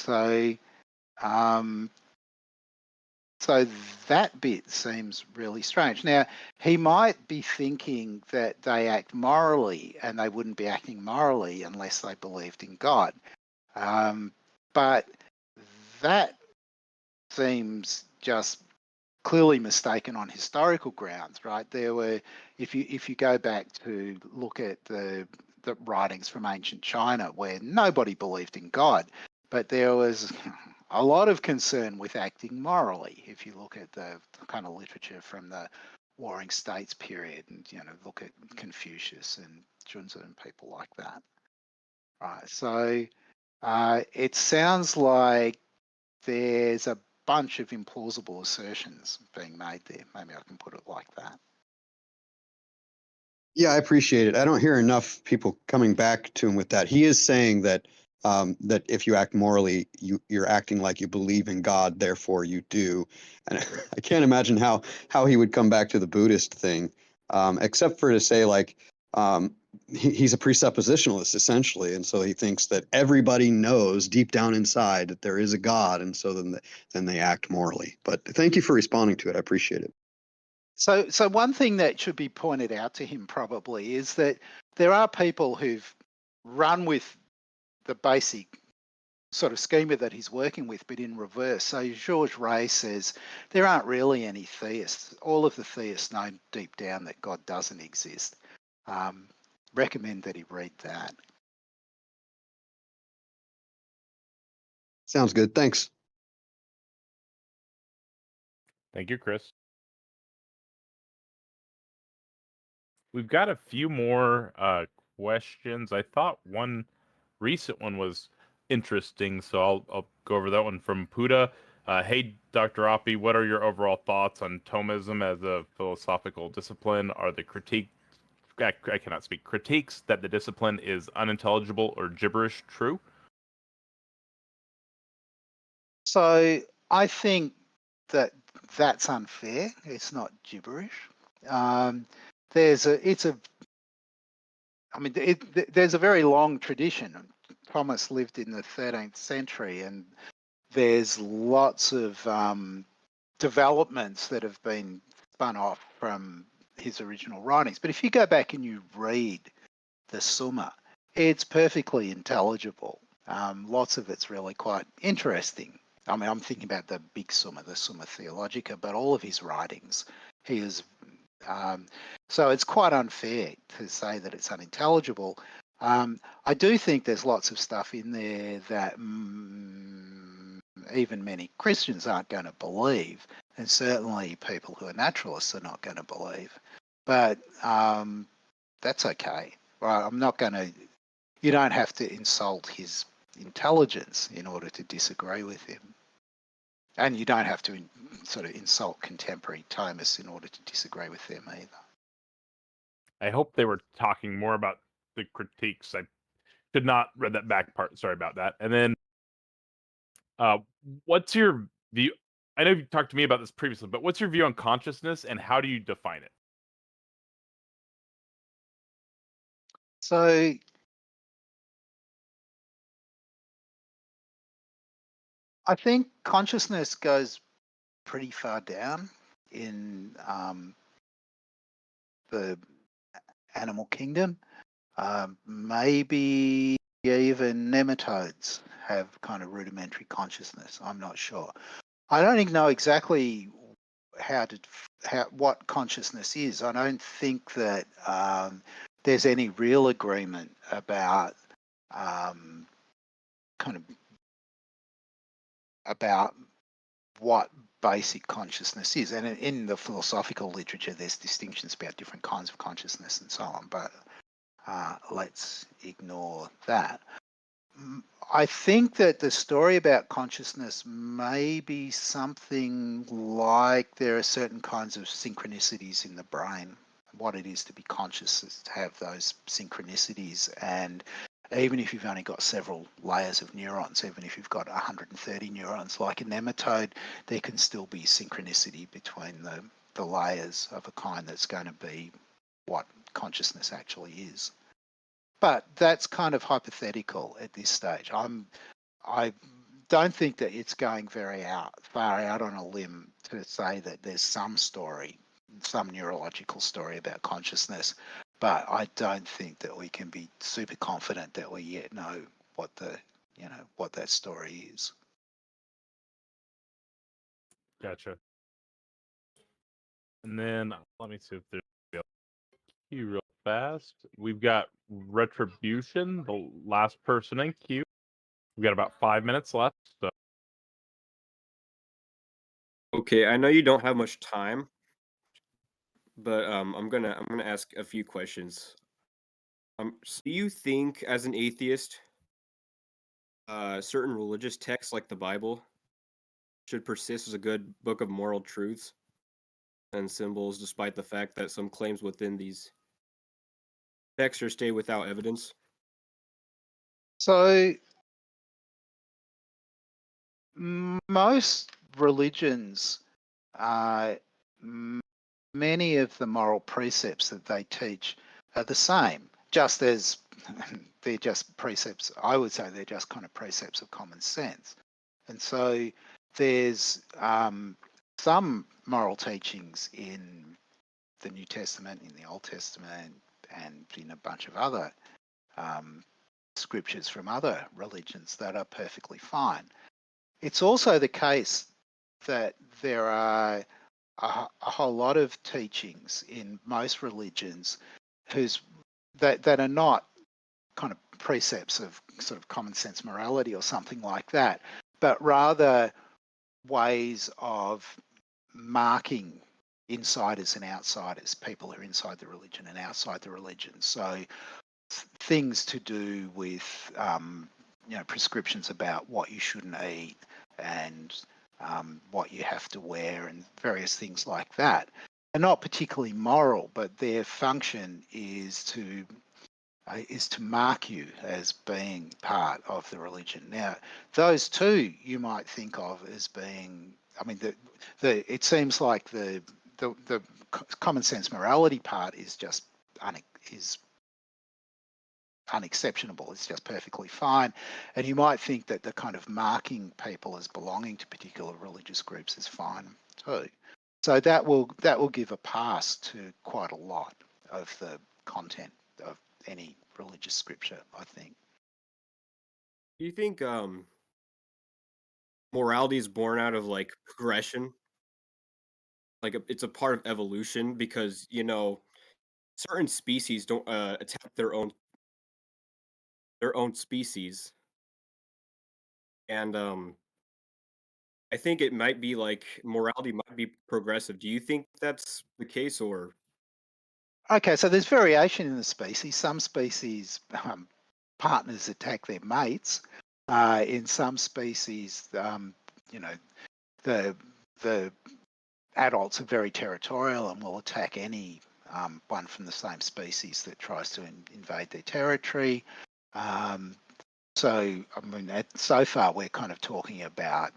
So that bit seems really strange. Now, he might be thinking that they act morally, and they wouldn't be acting morally unless they believed in God. But that seems just clearly mistaken on historical grounds, right? There were, if you go back to look at the writings from ancient China, where nobody believed in God, but there was a lot of concern with acting morally. If you look at the kind of literature from the Warring States period, and look at Confucius and Junzi and people like that, right? So it sounds like there's a bunch of implausible assertions being made there. Maybe I can put it like that. Yeah, I appreciate it. I don't hear enough people coming back to him with that. He is saying that that if you act morally, you're acting like you believe in God, therefore you do. And I can't imagine how he would come back to the Buddhist thing, except for to say like he's a presuppositionalist essentially, and so he thinks that everybody knows deep down inside that there is a God, and so then they act morally. But thank you for responding to it. I appreciate it. So one thing that should be pointed out to him probably is that there are people who've run with the basic sort of schema that he's working with, but in reverse. So Georges Ray says there aren't really any theists. All of the theists know deep down that God doesn't exist. Recommend that he read that. Sounds good. Thanks. Thank you, Chris. We've got a few more questions. I thought one recent one was interesting, so I'll go over that one from Puda. Hey, Dr. Oppy, what are your overall thoughts on Thomism as a philosophical discipline? Are the I cannot speak, critiques that the discipline is unintelligible or gibberish true? So I think that that's unfair. It's not gibberish. There's a very long tradition. Thomas lived in the 13th century, and there's lots of developments that have been spun off from his original writings. But if you go back and you read the Summa, it's perfectly intelligible. Lots of it's really quite interesting. I mean, I'm thinking about the big Summa, the Summa Theologica, but all of his writings, he is. So it's quite unfair to say that it's unintelligible. I do think there's lots of stuff in there that even many Christians aren't going to believe, and certainly people who are naturalists are not going to believe. But that's okay. Right? I'm not going to. You don't have to insult his intelligence in order to disagree with him, and you don't have to sort of insult contemporary Thomists in order to disagree with them either. I hope they were talking more about the critiques. I Should not read that back part. Sorry about that. And then, what's your view? I know you talked to me about this previously, but what's your view on consciousness and how do you define it? So I think consciousness goes pretty far down in the animal kingdom. Maybe even nematodes have kind of rudimentary consciousness. I'm not sure. I don't even know exactly what consciousness is. I don't think that there's any real agreement about about what basic consciousness is. And in the philosophical literature, there's distinctions about different kinds of consciousness and so on, but let's ignore that. I think that the story about consciousness may be something like there are certain kinds of synchronicities in the brain. What it is to be conscious is to have those synchronicities, and even if you've only got several layers of neurons, even if you've got 130 neurons like a nematode, there can still be synchronicity between the layers of a kind that's going to be what consciousness actually is. But that's kind of hypothetical at this stage. I don't think that it's going very far out on a limb to say that there's some story, some neurological story about consciousness, but I don't think that we can be super confident that we yet know what what that story is. Gotcha. And then let me see if there's a queue real fast. We've got Retribution, the last person in queue. We've got about 5 minutes left. So. Okay, I know you don't have much time, but I'm gonna ask a few questions. So do you think, as an atheist, certain religious texts like the Bible should persist as a good book of moral truths and symbols, despite the fact that some claims within these texts are stay without evidence? So most religions, many of the moral precepts that they teach are the same, just as they're just precepts. I would say they're just kind of precepts of common sense. And so there's some moral teachings in the New Testament, in the Old Testament, and in a bunch of other scriptures from other religions that are perfectly fine. It's also the case that there are a whole lot of teachings in most religions that are not kind of precepts of sort of common sense morality or something like that, but rather ways of marking insiders and outsiders, people who are inside the religion and outside the religion. So things to do with prescriptions about what you shouldn't eat and what you have to wear and various things like that. They're not particularly moral, but their function is to mark you as being part of the religion. Now, those two you might think of as being, I mean, it seems like the common sense morality part is just unexceptionable. It's just perfectly fine. And you might think that the kind of marking people as belonging to particular religious groups is fine too. So that will give a pass to quite a lot of the content of any religious scripture, I think. Do you think morality is born out of like progression? Like it's a part of evolution because certain species don't attack their own species, and I think it might be like morality might be progressive. Do you think that's the case, or? Okay, so there's variation in the species. Some species partners attack their mates. In some species, the adults are very territorial and will attack any one from the same species that tries to invade their territory. So, I mean, so far we're kind of talking about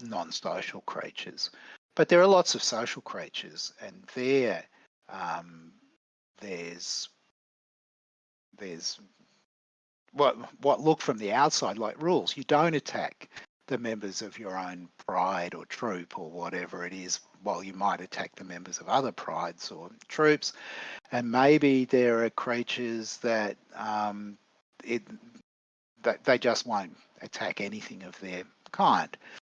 non-social creatures, but there are lots of social creatures, and there's what look from the outside like rules. You don't attack the members of your own pride or troop or whatever it is, while you might attack the members of other prides or troops. And maybe there are creatures that that they just won't attack anything of their kind.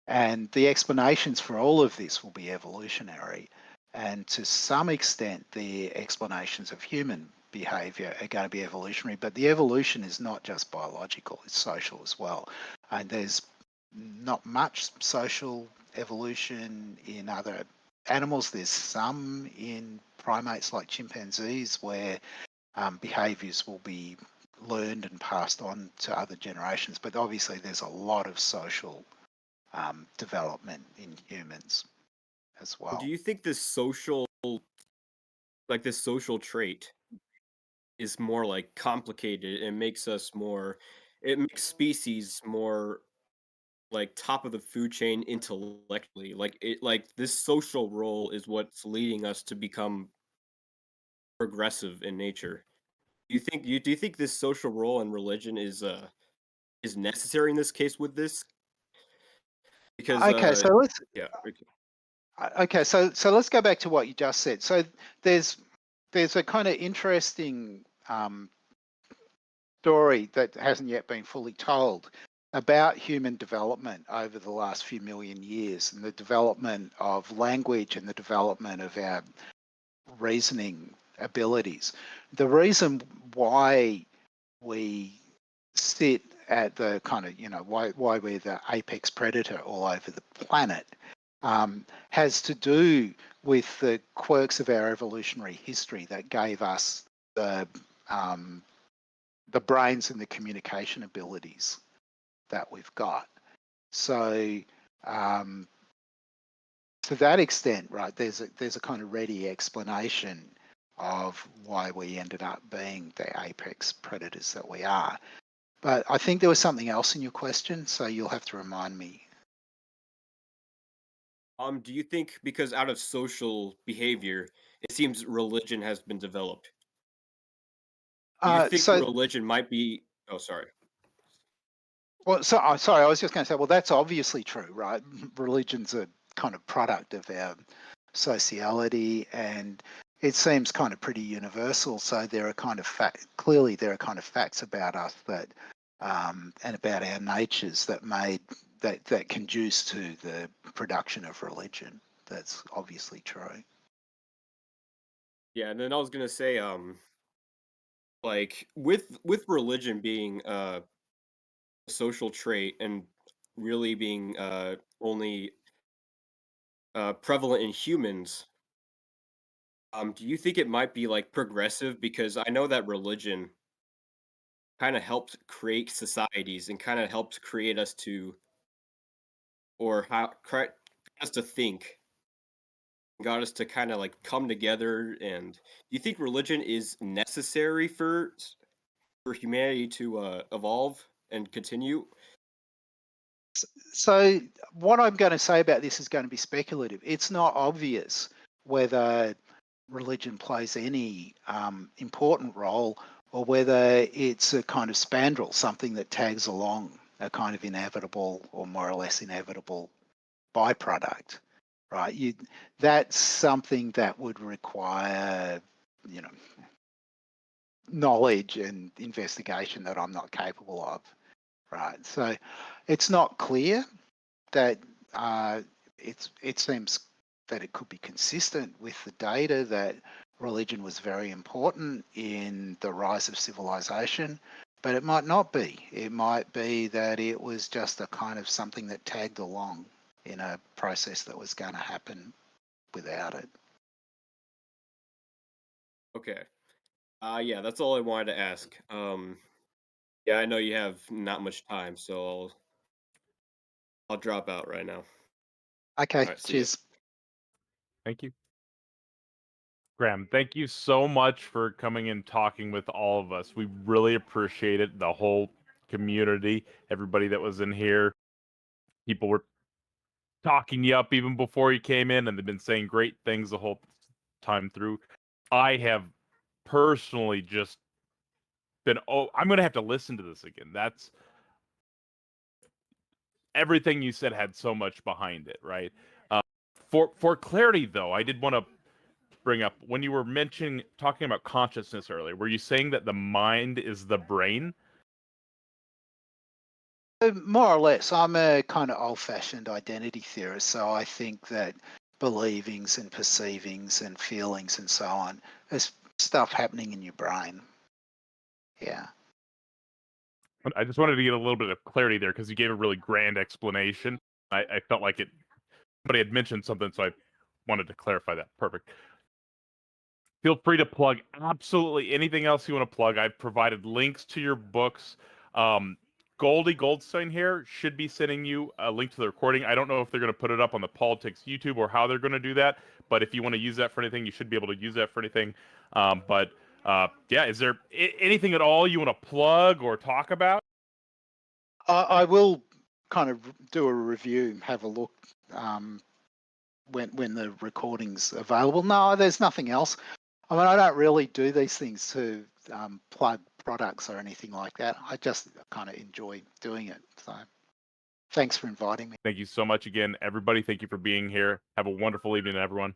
And the explanations for all of this will be evolutionary. And to some extent, the explanations of human behavior are going to be evolutionary, but the evolution is not just biological, it's social as well. And there's not much social evolution in other animals. There's some in primates like chimpanzees where behaviors will be learned and passed on to other generations, but obviously there's a lot of social development in humans as well. Do you think this social trait is more like complicated and makes it makes species more like top of the food chain intellectually? Like this social role is what's leading us to become progressive in nature. Do you think this social role in religion is necessary in this case with this? Because Okay, so let's yeah. okay, so let's go back to what you just said. So there's a kind of interesting story that hasn't yet been fully told about human development over the last few million years, and the development of language and the development of our reasoning abilities. The reason why we sit at the kind of, why we're the apex predator all over the planet has to do with the quirks of our evolutionary history that gave us the brains and the communication abilities that we've got. So to that extent, right, there's a kind of ready explanation of why we ended up being the apex predators that we are. But I think there was something else in your question, so you'll have to remind me. Do you think because out of social behavior, it seems religion has been developed? Do you think So, religion might be? Oh, sorry. well, so sorry, I was just going to say, well, that's obviously true, right? Religion's a kind of product of our sociality, and it seems kind of pretty universal. So there are kind of clearly there are kind of facts about us that and about our natures that that conduce to the production of religion. That's obviously true. Yeah, and then I was gonna say, like with religion being a social trait and really being only prevalent in humans, do you think it might be like progressive? Because I know that religion kind of helped create societies and kind of helped create us to, or how us to think, got us to kind of like come together. And do you think religion is necessary for humanity to evolve and continue? So what I'm going to say about this is going to be speculative. It's not obvious whether religion plays any important role or whether it's a kind of spandrel, something that tags along, a kind of inevitable or more or less inevitable byproduct, right? That's something that would require, knowledge and investigation that I'm not capable of, right? So it's not clear that it seems that it could be consistent with the data that religion was very important in the rise of civilization, but it might not be. It might be that it was just a kind of something that tagged along in a process that was going to happen without it. Okay. Yeah, that's all I wanted to ask. Yeah, I know you have not much time, so I'll drop out right now. Okay, All right, see ya. cheers. Thank you. Graham, thank you so much for coming and talking with all of us. We really appreciate it. The whole community, everybody that was in here, people were talking you up even before you came in, and they've been saying great things the whole time through. I have personally just been, I'm going to have to listen to this again. That's everything you said had so much behind it, right? For clarity, though, I did want to bring up when you were talking about consciousness earlier, were you saying that the mind is the brain? More or less. I'm a kind of old-fashioned identity theorist, so I think that believings and perceivings and feelings and so on is stuff happening in your brain. Yeah. I just wanted to get a little bit of clarity there because you gave a really grand explanation. I felt like somebody had mentioned something, so I wanted to clarify that. Perfect. Feel free to plug absolutely anything else you want to plug. I've provided links to your books. Goldie Goldstein here should be sending you a link to the recording. I don't know if they're going to put it up on the Politics YouTube or how they're going to do that, but if you want to use that for anything, you should be able to use that for anything. Yeah, is there anything at all you want to plug or talk about? I will kind of do a review, have a look when the recording's available. No, there's nothing else. I mean, I don't really do these things to plug products or anything like that. I just kind of enjoy doing it. So thanks for inviting me. Thank you so much again, everybody. Thank you for being here. Have a wonderful evening, everyone.